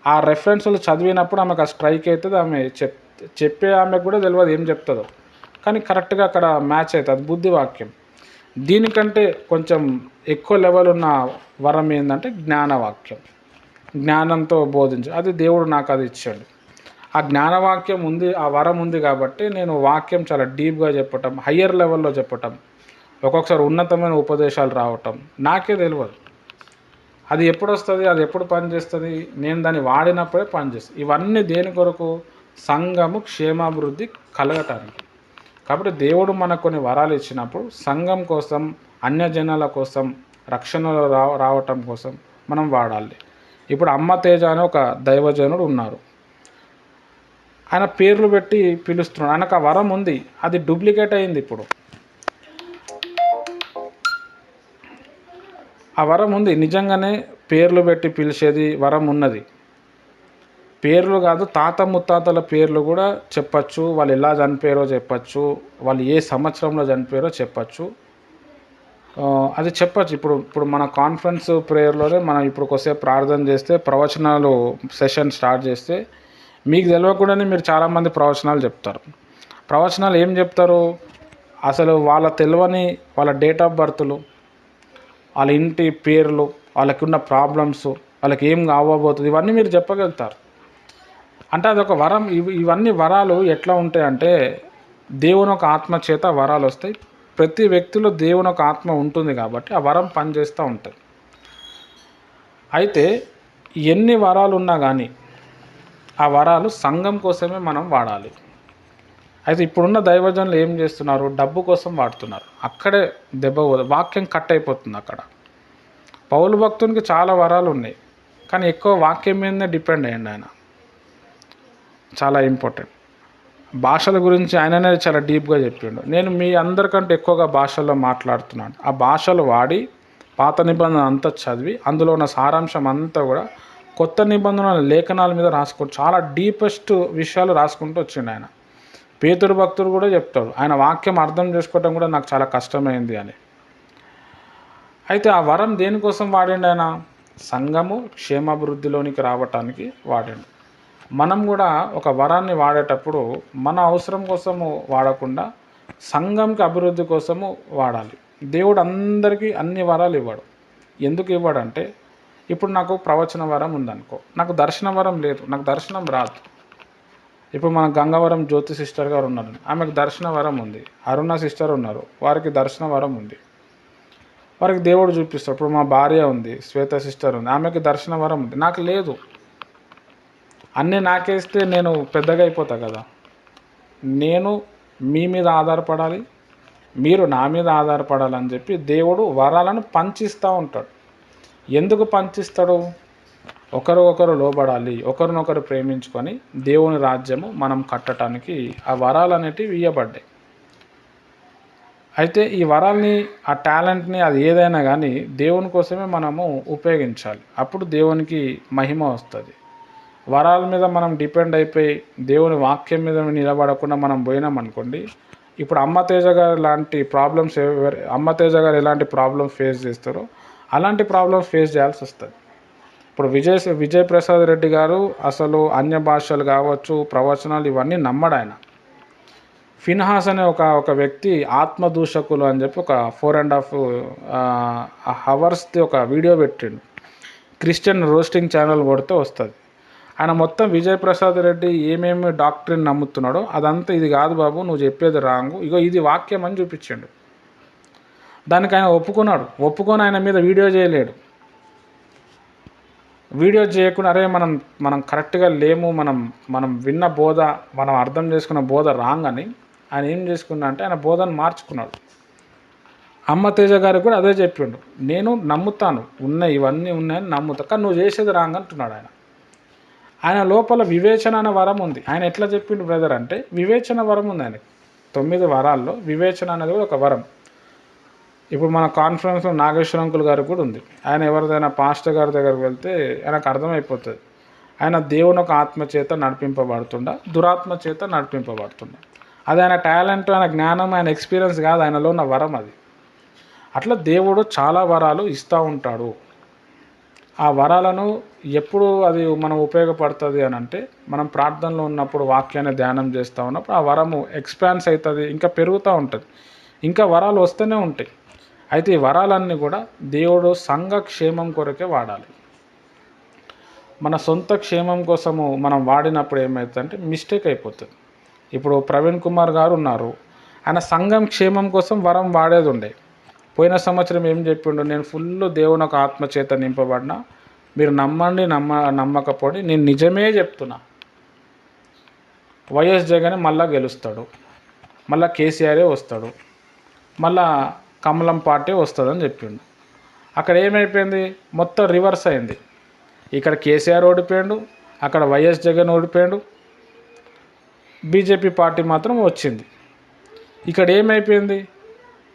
ఆ రెఫరెన్సులు చదివినప్పుడు ఆమెకు ఆ స్ట్రైక్ అవుతుంది. ఆమె చెప్పే ఆమెకు కూడా తెలియదు ఏం చెప్తుందో, కానీ కరెక్ట్గా అక్కడ మ్యాచ్ అవుతుంది. బుద్ధి వాక్యం. దీనికంటే కొంచెం ఎక్కువ లెవెల్ ఉన్న వరం ఏంటంటే జ్ఞానవాక్యం, జ్ఞానంతో బోధించు. అది దేవుడు నాకు అది ఇచ్చాడు. ఆ జ్ఞానవాక్యం ఉంది, ఆ వరం ఉంది కాబట్టి నేను వాక్యం చాలా డీప్గా చెప్పటం, హయ్యర్ లెవెల్లో చెప్పటం, ఒక్కొక్కసారి ఉన్నతమైన ఉపదేశాలు రావటం నాకే తెలియదు. అది ఎప్పుడు వస్తుంది, అది ఎప్పుడు పనిచేస్తుంది, నేను దాన్ని వాడినప్పుడే పనిచేస్తుంది. ఇవన్నీ దేని కొరకు? సంఘము క్షేమాభివృద్ధి కలగటానికి. కాబట్టి దేవుడు మనకు కొన్ని వరాలు ఇచ్చినప్పుడు సంఘం కోసం, అన్యజనాల కోసం, రక్షణలో రావటం కోసం మనం వాడాలి. ఇప్పుడు అమ్మ తేజ అని ఒక దైవజనుడు ఉన్నారు. ఆయన పేర్లు పెట్టి పిలుస్తున్నాడు. ఆయనకు ఆ వరం ఉంది, అది డూప్లికేట్ అయింది. ఇప్పుడు ఆ వరం ఉంది, నిజంగానే పేర్లు పెట్టి పిలిచేది వరం ఉన్నది. పేర్లు కాదు, తాత ముత్తాతల పేర్లు కూడా చెప్పచ్చు. వాళ్ళు ఎలా చనిపోయారో చెప్పచ్చు, వాళ్ళు ఏ సంవత్సరంలో చనిపోయారో చెప్పచ్చు. అది చెప్పచ్చు. ఇప్పుడు మన కాన్ఫరెన్స్ ప్రేయర్లోనే మనం ఇప్పుడు కొద్దిసేపు ప్రార్థన చేస్తే, ప్రవచనాలు సెషన్ స్టార్ట్ చేస్తే మీకు తెలియకుండానే మీరు చాలామంది ప్రవచనాలు చెప్తారు. ప్రవచనాలు ఏం చెప్తారు? అసలు వాళ్ళ తెలియని వాళ్ళ డేట్ ఆఫ్ బర్త్లు, వాళ్ళ ఇంటి పేర్లు, వాళ్ళకి ఉన్న ప్రాబ్లమ్స్, వాళ్ళకి ఏం కావబోతుంది, ఇవన్నీ మీరు చెప్పగలుగుతారు. అంటే అదొక వరం. ఇవన్నీ వరాలు ఎట్లా ఉంటాయంటే దేవుని ఒక ఆత్మ చేత వరాలు వస్తాయి. ప్రతి వ్యక్తిలో దేవుని ఒక ఆత్మ ఉంటుంది కాబట్టి ఆ వరం పనిచేస్తూ ఉంటుంది. అయితే ఎన్ని వరాలు ఉన్నా కానీ ఆ వరాలు సంఘం కోసమే మనం వాడాలి. అయితే ఇప్పుడున్న దైవజనులు ఏం చేస్తున్నారు? డబ్బు కోసం వాడుతున్నారు. అక్కడే దెబ్బ వాక్యం కట్ అయిపోతుంది అక్కడ. పౌలు భక్తునికి చాలా వరాలు ఉన్నాయి, కానీ ఎక్కువ వాక్యం మీదనే డిపెండ్ అయ్యండి ఆయన. చాలా ఇంపార్టెంట్. భాషల గురించి ఆయననే చాలా డీప్గా చెప్పిండు. నేను మీ అందరికంటే ఎక్కువగా భాషల్లో మాట్లాడుతున్నాను. ఆ భాషలు వాడి పాత నిబంధన అంతా చదివి అందులో ఉన్న సారాంశం అంతా కూడా కొత్త నిబంధనల లేఖనాల మీద రాసుకుంటూ చాలా డీపెస్ట్ విషయాలు రాసుకుంటూ వచ్చిండు ఆయన. పేతురు భక్తుడు కూడా చెప్తాడు, ఆయన వాక్యం అర్థం చేసుకోవటం కూడా నాకు చాలా కష్టమైంది అని. అయితే ఆ వరం దేనికోసం వాడిండు ఆయన? సంఘము క్షేమాభివృద్ధిలోనికి రావటానికి వాడిండు. మనం కూడా ఒక వరాన్ని వాడేటప్పుడు మన అవసరం కోసము వాడకుండా సంఘంకి అభివృద్ధి కోసము వాడాలి. దేవుడు అందరికీ అన్ని వరాలు ఇవ్వడు. ఎందుకు ఇవ్వడంటే, ఇప్పుడు నాకు ప్రవచన వరం ఉందనుకో, నాకు దర్శన వరం లేదు, నాకు దర్శనం రాదు. ఇప్పుడు మన గంగవరం జ్యోతి సిస్టర్ గారు ఉన్నారు, ఆమెకు దర్శన వరం ఉంది. అరుణ సిస్టర్ ఉన్నారు, వారికి దర్శన వరం ఉంది, వారికి దేవుడు చూపిస్తాడు. ఇప్పుడు మా భార్య ఉంది, శ్వేత సిస్టర్ ఉంది, ఆమెకి దర్శన వరం ఉంది, నాకు లేదు. అన్నీ నాకేస్తే నేను పెద్దగా అయిపోతా కదా. నేను మీ మీద ఆధారపడాలి, మీరు నా మీద ఆధారపడాలని చెప్పి దేవుడు వరాలను పంచిస్తూ ఉంటాడు. ఎందుకు పంచిస్తాడు? ఒకరు లోబడాలి, ఒకరినొకరు ప్రేమించుకొని దేవుని రాజ్యము మనం కట్టడానికి ఆ వరాలు అనేటివి ఇవ్వబడ్డాయి. అయితే ఈ వరాల్ని, ఆ టాలెంట్ని, అది ఏదైనా కానీ దేవుని కోసమే మనము ఉపయోగించాలి. అప్పుడు దేవునికి మహిమ వస్తుంది. వరాల మీద మనం డిపెండ్ అయిపోయి దేవుని వాక్యం మీద నిలబడకుండా మనం పోయినామనుకోండి, ఇప్పుడు అమ్మ తేజ గారు లాంటి ప్రాబ్లమ్స్, అమ్మ తేజ గారు ఎలాంటి ప్రాబ్లమ్స్ ఫేస్ చేస్తారో అలాంటి ప్రాబ్లమ్స్ ఫేస్ చేయాల్సి వస్తుంది. ఇప్పుడు విజయ్ ప్రసాద్ రెడ్డి గారు అసలు అన్య భాషలు కావచ్చు, ప్రవచనాలు ఇవన్నీ నమ్మడు ఆయన. ఫిన్హాస్ అనే ఒక వ్యక్తి ఆత్మదూషకులు అని చెప్పి ఒక 4.5 అవర్స్ది ఒక వీడియో పెట్టిండు. క్రిస్టియన్ రోస్టింగ్ ఛానల్ కొడితే వస్తుంది. ఆయన మొత్తం విజయ్ ప్రసాద్ రెడ్డి ఏమేమి డాక్టరీని నమ్ముతున్నాడో అదంతా ఇది కాదు బాబు, నువ్వు చెప్పేది రాంగు, ఇగో ఇది వాక్యం అని చూపించాడు. దానికి ఆయన ఒప్పుకొని ఆయన మీద వీడియో చేయలేడు. వీడియో చేయకుండా అరే మనం కరెక్ట్గా లేము, మనం విన్న బోధ, మనం అర్థం చేసుకున్న బోధ రాంగ్ అని ఆయన ఏం చేసుకున్నా అంటే ఆయన బోధను మార్చుకున్నాడు. అమ్మ తేజ గారికి కూడా అదే చెప్పిండు, నేను నమ్ముతాను, ఇవన్నీ ఉన్నాయని నమ్ముతా, కానీ నువ్వు చేసేది రాంగ్ అంటున్నాడు ఆయన. ఆయన లోపల వివేచన అనే వరం ఉంది. ఆయన ఎట్లా చెప్పిండు బ్రదర్ అంటే, వివేచన వరం ఉంది ఆయనకి. 9 వరాల్లో వివేచన అనేది కూడా ఒక వరం. ఇప్పుడు మన కాన్ఫరెన్స్లో నాగేశ్వర అంకుల్ గారికి కూడా ఉంది. ఆయన ఎవరిదైనా పాస్టర్ గారి దగ్గరికి వెళ్తే ఆయనకు అర్థమైపోతుంది, ఆయన దేవుని ఒక ఆత్మ చేత నడిపింపబడుతుండా, దురాత్మ చేత నడిపింపబడుతుండా. అది ఆయన టాలెంట్, ఆయన జ్ఞానం, ఆయన ఎక్స్పీరియన్స్ కాదు, ఆయనలో ఉన్న వరం అది. అట్లా దేవుడు చాలా వరాలు ఇస్తూ ఉంటాడు. ఆ వరాలను ఎప్పుడు అది మనం ఉపయోగపడుతుంది అని అంటే, మనం ప్రార్థనలో ఉన్నప్పుడు, వాక్యాన్ని ధ్యానం చేస్తూ ఉన్నప్పుడు ఆ వరము ఎక్స్పాన్స్ అవుతుంది, ఇంకా పెరుగుతూ ఉంటుంది, ఇంకా వరాలు వస్తూనే ఉంటాయి. అయితే ఈ వరాలన్నీ కూడా దేవుడు సంఘ క్షేమం కొరకే వాడాలి. మన సొంత క్షేమం కోసము మనం వాడినప్పుడు ఏమవుతుందంటే మిస్టేక్ అయిపోతుంది. ఇప్పుడు ప్రవీణ్ కుమార్ గారు ఉన్నారు, ఆయన సంఘం క్షేమం కోసం వరం వాడేది ఉండే. పోయిన సంవత్సరం ఏం చెప్పిండు, నేను ఫుల్ దేవుని ఒక ఆత్మ చేత నింపబడిన, మీరు నమ్మండి నమ్మకపోండి, నేను నిజమే చెప్తున్నా, వైఎస్ జగన్ మళ్ళా గెలుస్తాడు, మళ్ళా కేసీఆరే వస్తాడు, మళ్ళా కమలం పార్టీ వస్తుందని చెప్పిండు. అక్కడ ఏమైపోయింది, మొత్తం రివర్స్ అయింది. ఇక్కడ కేసీఆర్ ఓడిపోయాడు, అక్కడ వైఎస్ జగన్ ఓడిపోయాడు, బీజేపీ పార్టీ మాత్రం వచ్చింది. ఇక్కడ ఏమైపోయింది,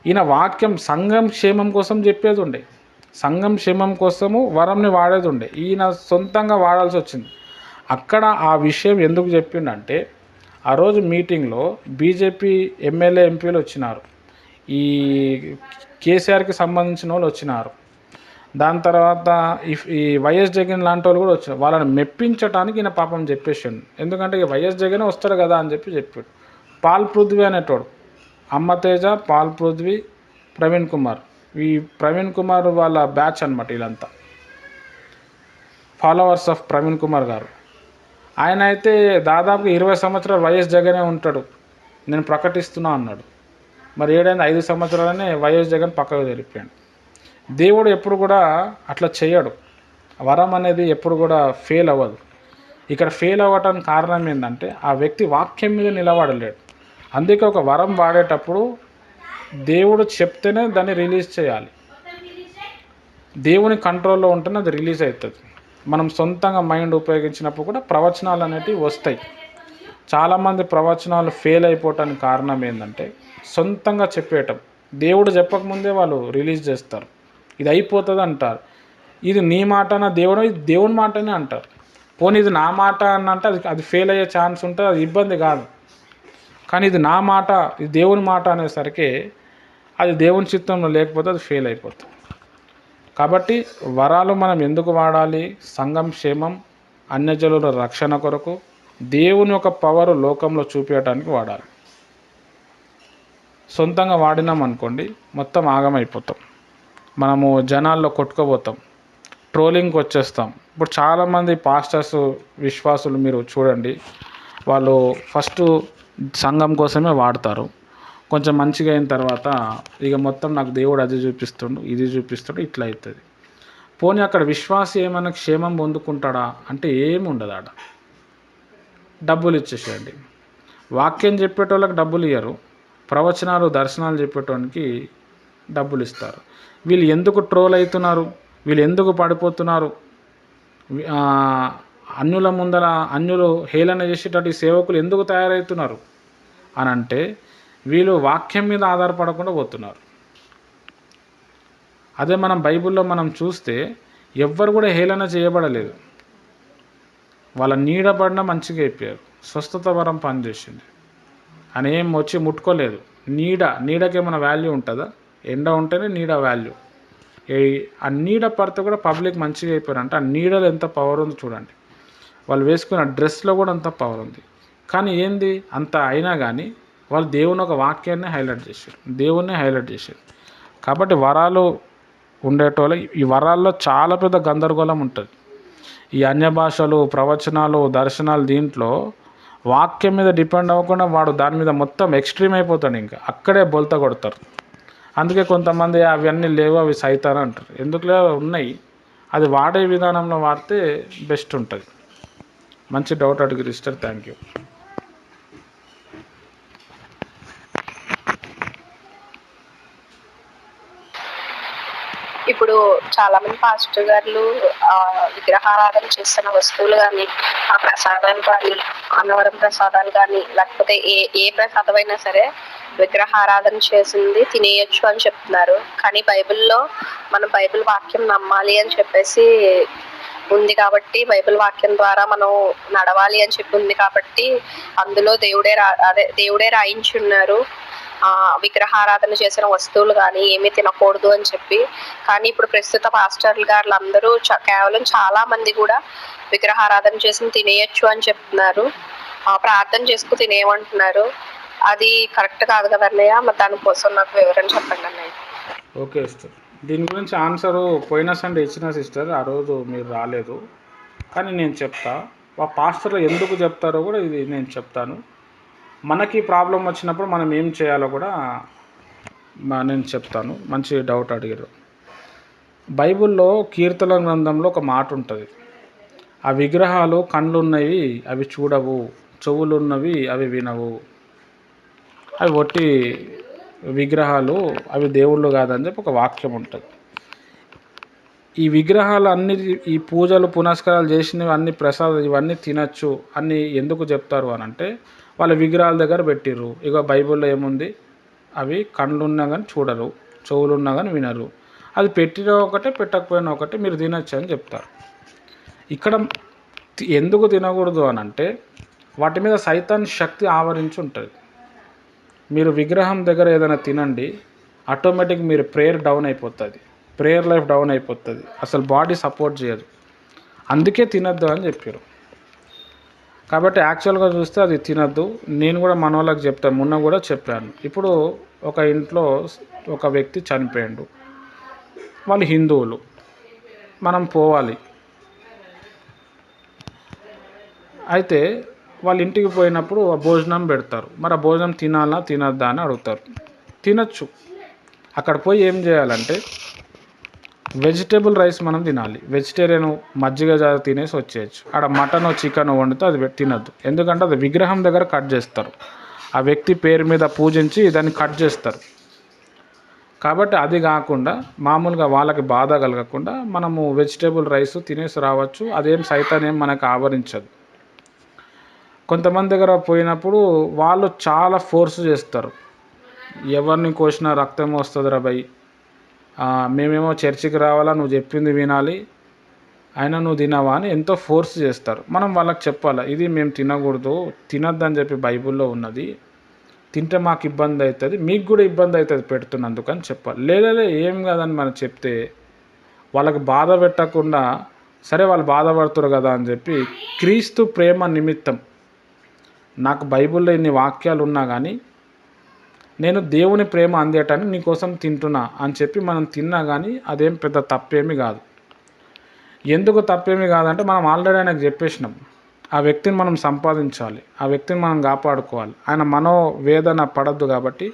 ఈయన వాక్యం సంఘం క్షేమం కోసం చెప్పేది ఉండే, సంఘం క్షేమం కోసము వరంని వాడేది ఉండే, ఈయన సొంతంగా వాడాల్సి వచ్చింది. అక్కడ ఆ విషయం ఎందుకు చెప్పిండంటే, ఆ రోజు మీటింగ్లో బీజేపీ ఎమ్మెల్యే ఎంపీలు వచ్చినారు, ఈ కేసీఆర్కి సంబంధించిన వాళ్ళు వచ్చినారు, దాని తర్వాత ఈ వైఎస్ జగన్ లాంటి వాళ్ళు కూడా వచ్చారు. వాళ్ళని మెప్పించడానికి ఈయన పాపం చెప్పేసాడు. ఎందుకంటే ఇక వైఎస్ జగనే వస్తాడు కదా అని చెప్పాడు. పాల్ పృథ్వీ అనేటోడు, అమ్మ తేజ, పాల్ పృథ్వీ, ప్రవీణ్ కుమార్, ఈ ప్రవీణ్ కుమార్ వాళ్ళ బ్యాచ్ అనమాట, వీళ్ళంతా ఫాలోవర్స్ ఆఫ్ ప్రవీణ్ కుమార్ గారు. ఆయన అయితే దాదాపు 20 సంవత్సరాలు వైఎస్ జగనే ఉంటాడు, నేను ప్రకటిస్తున్నా అన్నాడు. మరి 5 సంవత్సరాలనే వైఎస్ జగన్ పక్కకు జరిపాడు. దేవుడు ఎప్పుడు కూడా అట్లా చేయడు. వరం అనేది ఎప్పుడు కూడా ఫెయిల్ అవ్వదు. ఇక్కడ ఫెయిల్ అవ్వటానికి కారణం ఏంటంటే, ఆ వ్యక్తి వాక్యం మీద నిలబడలేడు. అందుకే ఒక వరం వాడేటప్పుడు దేవుడు చెప్తేనే దాన్ని రిలీజ్ చేయాలి. దేవుని కంట్రోల్లో ఉంటేనే అది రిలీజ్ అవుతుంది. మనం సొంతంగా మైండ్ ఉపయోగించినప్పుడు కూడా ప్రవచనాలు అనేటివి వస్తాయి. చాలామంది ప్రవచనాలు ఫెయిల్ అయిపోవటానికి కారణం ఏంటంటే, సొంతంగా చెప్పేయటం. దేవుడు చెప్పకముందే వాళ్ళు రిలీజ్ చేస్తారు, ఇది అయిపోతుంది అంటారు. ఇది నీ మాటనా దేవుడు, ఇది దేవుని మాటనే అంటారు. పోనీ ఇది నా మాట అని అంటే అది ఫెయిల్ అయ్యే ఛాన్స్ ఉంటుంది, అది ఇబ్బంది కాదు. కానీ ఇది నా మాట, ఇది దేవుని మాట అనేసరికి అది దేవుని చిత్తంలో లేకపోతే అది ఫెయిల్ అయిపోతుంది. కాబట్టి వరాలు మనం ఎందుకు వాడాలి, సంఘం క్షేమం, అన్యజనుల రక్షణ కొరకు, దేవుని యొక్క పవర్ లోకంలో చూపించడానికి వాడాలి. సొంతంగా వాడినాం అనుకోండి, మొత్తం ఆగమైపోతాం, మనము జనాల్లో కొట్టుకుపోతాం, ట్రోలింగ్కి వచ్చేస్తాం. ఇప్పుడు చాలామంది పాస్టర్స్, విశ్వాసులు మీరు చూడండి, వాళ్ళు ఫస్ట్ సంఘం కోసమే వాడతారు. కొంచెం మంచిగా అయిన తర్వాత ఇక మొత్తం నాకు దేవుడు అది చూపిస్తుండు, ఇది చూపిస్తుండు, ఇట్లా అవుతుంది. పోనీ అక్కడ విశ్వాసి ఏమైనా క్షేమం పొందుకుంటాడా అంటే ఏమి ఉండదు. ఆడ డబ్బులు ఇచ్చేసేయండి. వాక్యం చెప్పేటోళ్ళకి డబ్బులు ఇయ్యరు, ప్రవచనాలు దర్శనాలు చెప్పేటోనికి డబ్బులు ఇస్తారు. వీళ్ళు ఎందుకు ట్రోల్ అవుతున్నారు, వీళ్ళు ఎందుకు పడిపోతున్నారు, అన్యుల ముందర అన్యులు హేళన చేసేటట్టు సేవకులు ఎందుకు తయారవుతున్నారు అని అంటే, వీళ్ళు వాక్యం మీద ఆధారపడకుండా పోతున్నారు. అదే మనం బైబిల్లో మనం చూస్తే ఎవ్వరు కూడా హేళన చేయబడలేదు, వాళ్ళ నీడబడిన మంచిగా అయిపోయారు. స్వస్థత వరం పనిచేసింది, అని ఏం వచ్చి ముట్టుకోలేదు. నీడకేమైనా వాల్యూ ఉంటుందా? ఎండ ఉంటేనే నీడ వాల్యూ. ఈ ఆ నీడ పడితే కూడా పబ్లిక్ మంచిగా అయిపోయారు. అంటే ఆ నీడలో ఎంత పవర్ ఉంది చూడండి. వాళ్ళు వేసుకున్న డ్రెస్లో కూడా అంత పవర్ ఉంది. కానీ ఏంది అంత అయినా కానీ వాళ్ళు దేవుని ఒక వాక్యాన్ని హైలైట్ చేశారు, దేవుణ్ణి హైలైట్ చేశారు. కాబట్టి వరాలు ఉండేటోళ్ళు ఈ వరాల్లో చాలా పెద్ద గందరగోళం ఉంటుంది. ఈ అన్య భాషలు, ప్రవచనాలు, దర్శనాలు దీంట్లో వాక్యం మీద డిపెండ్ అవ్వకుండా వాడు దాని మీద మొత్తం ఎక్స్ట్రీమ్ అయిపోతాడు. ఇంకా అక్కడే బొల్త కొడతారు. అందుకే కొంతమంది అవన్నీ లేవు, అవి సైతాన్ అంటారు. ఎందుకులే ఉన్నాయి, అది వాడే విధానంలో వాడితే బెస్ట్ ఉంటుంది. మంచి డౌట్ అడిగారు సిస్టర్, థ్యాంక్ యూ. ఇప్పుడు చాలా మంది పాస్టర్ గారు విగ్రహారాధన చేస్తున్న వస్తువులు కానీ, ఆ ప్రసాదాలు కానీ, అన్నవరం ప్రసాదాలు కానీ, లేకపోతే ఏ ప్రసాదమైనా సరే విగ్రహారాధన చేసింది తినేయొచ్చు అని చెప్తున్నారు. కానీ బైబిల్లో మనం బైబిల్ వాక్యం నమ్మాలి అని చెప్పేసి ఉంది కాబట్టి, బైబిల్ వాక్యం ద్వారా మనం నడవాలి అని చెప్పి ఉంది కాబట్టి అందులో దేవుడే రాయించి ఉన్నారు విగ్రహారాధన చేసిన వస్తువులు కానీ ఏమీ తినకూడదు అని చెప్పి. కానీ ఇప్పుడు ప్రస్తుత పాస్టర్లు గారు అందరూ కేవలం చాలా మంది కూడా విగ్రహారాధన చేసి తినేయచ్చు అని చెప్తున్నారు, ప్రార్థన చేసుకు తినేయమంటున్నారు. అది కరెక్ట్ కాదు కదా అన్నయ్య, మరి దానికోసం నాకు వివరణ చెప్పండి అన్నయ్య. ఓకే సిస్టర్, దీని గురించి ఆన్సరు పోయిన సండే ఇచ్చిన సిస్టర్, ఆ రోజు మీరు రాలేదు. కానీ నేను చెప్తా, ఆ పాస్టర్లు ఎందుకు చెప్తారో కూడా ఇది నేను చెప్తాను. మనకి ప్రాబ్లం వచ్చినప్పుడు మనం ఏం చేయాలో కూడా నేను చెప్తాను. మంచి డౌట్ అడిగారు. బైబిల్లో కీర్తన గ్రంథంలో ఒక మాట ఉంటుంది, ఆ విగ్రహాలు కళ్ళు ఉన్నవి అవి చూడవు, చెవులు ఉన్నవి అవి వినవు, అవి ఒట్టి విగ్రహాలు, అవి దేవుళ్ళు కాదని చెప్పి ఒక వాక్యం ఉంటుంది. ఈ విగ్రహాలు అన్ని, ఈ పూజలు పునస్కారాలు చేసినవి అన్ని, ప్రసాదం ఇవన్నీ తినచ్చు అని ఎందుకు చెప్తారు అని అంటే, వాళ్ళ విగ్రహాల దగ్గర పెట్టిర్రు. ఇక బైబిల్లో ఏముంది, అవి కళ్ళు ఉన్నా కానీ చూడరు, చెవులు ఉన్నా కానీ వినరు, అది పెట్టిన ఒకటే పెట్టకపోయినా ఒకటే, మీరు తినచ్చు అని చెప్తారు. ఇక్కడ ఎందుకు తినకూడదు అని అంటే, వాటి మీద సైతాన్ శక్తి ఆవరించి ఉంటుంది. మీరు విగ్రహం దగ్గర ఏదైనా తినండి, ఆటోమేటిక్ మీరు ప్రేయర్ డౌన్ అయిపోతుంది, ప్రేయర్ లైఫ్ డౌన్ అయిపోతుంది, అసలు బాడీ సపోర్ట్ చేయదు. అందుకే తినద్దు అని చెప్పారు. కాబట్టి యాక్చువల్గా చూస్తే అది తినద్దు. నేను కూడా మన వాళ్ళకి చెప్తాను, మొన్న కూడా చెప్పాను. ఇప్పుడు ఒక ఇంట్లో ఒక వ్యక్తి చనిపోయాడు, వాళ్ళు హిందువులు, మనం పోవాలి. అయితే వాళ్ళ ఇంటికి పోయినప్పుడు ఆ భోజనం పెడతారు. మరి ఆ భోజనం తినాలా తినద్దా అని అడుగుతారు. తినచ్చు. అక్కడ పోయి ఏం చేయాలంటే, వెజిటేబుల్ రైస్ మనం తినాలి. వెజిటేరియన్ మజ్జిగ తినేసి వచ్చేయచ్చు. ఆడ మటన్ చికెన్ వండితే అది తినద్దు. ఎందుకంటే అది విగ్రహం దగ్గర కట్ చేస్తారు, ఆ వ్యక్తి పేరు మీద పూజించి దాన్ని కట్ చేస్తారు. కాబట్టి అది కాకుండా మామూలుగా వాళ్ళకి బాధ కలగకుండా మనము వెజిటేబుల్ రైస్ తినేసి రావచ్చు. అదేం సైతాన్ ఏం మనకు ఆవరించదు. కొంతమంది దగ్గర పోయినప్పుడు వాళ్ళు చాలా ఫోర్స్ చేస్తారు, ఎవరిని కోసినా రక్తం వస్తుందిరా భయ్, మేమేమో చర్చికి రావాలా, నువ్వు చెప్పింది వినాలి, అయినా నువ్వు తినవా అని ఎంతో ఫోర్స్ చేస్తారు. మనం వాళ్ళకి చెప్పాలి, ఇది మేము తినకూడదు, తినద్దని చెప్పి బైబిల్లో ఉన్నది, తింటే మాకు ఇబ్బంది అవుతుంది, మీకు కూడా ఇబ్బంది అవుతుంది పెడుతున్నందుకు అని చెప్పాలి. లేదే ఏం కాదని మనం చెప్తే వాళ్ళకి బాధ పెట్టకుండా, సరే వాళ్ళు బాధపడుతున్నారు కదా అని చెప్పి, క్రీస్తు ప్రేమ నిమిత్తం నాకు బైబిల్లో ఇన్ని వాక్యాలు ఉన్నా కానీ నేను దేవుని ప్రేమ అందేటాన్ని నీకోసం తింటున్నా అని చెప్పి మనం తిన్నా కానీ అదేం పెద్ద తప్పేమీ కాదు. ఎందుకు తప్పేమీ కాదంటే, మనం ఆల్రెడీ ఆయనకు చెప్పేసినాం, ఆ వ్యక్తిని మనం సంపాదించాలి, ఆ వ్యక్తిని మనం కాపాడుకోవాలి, ఆయన మనోవేదన పడద్దు. కాబట్టి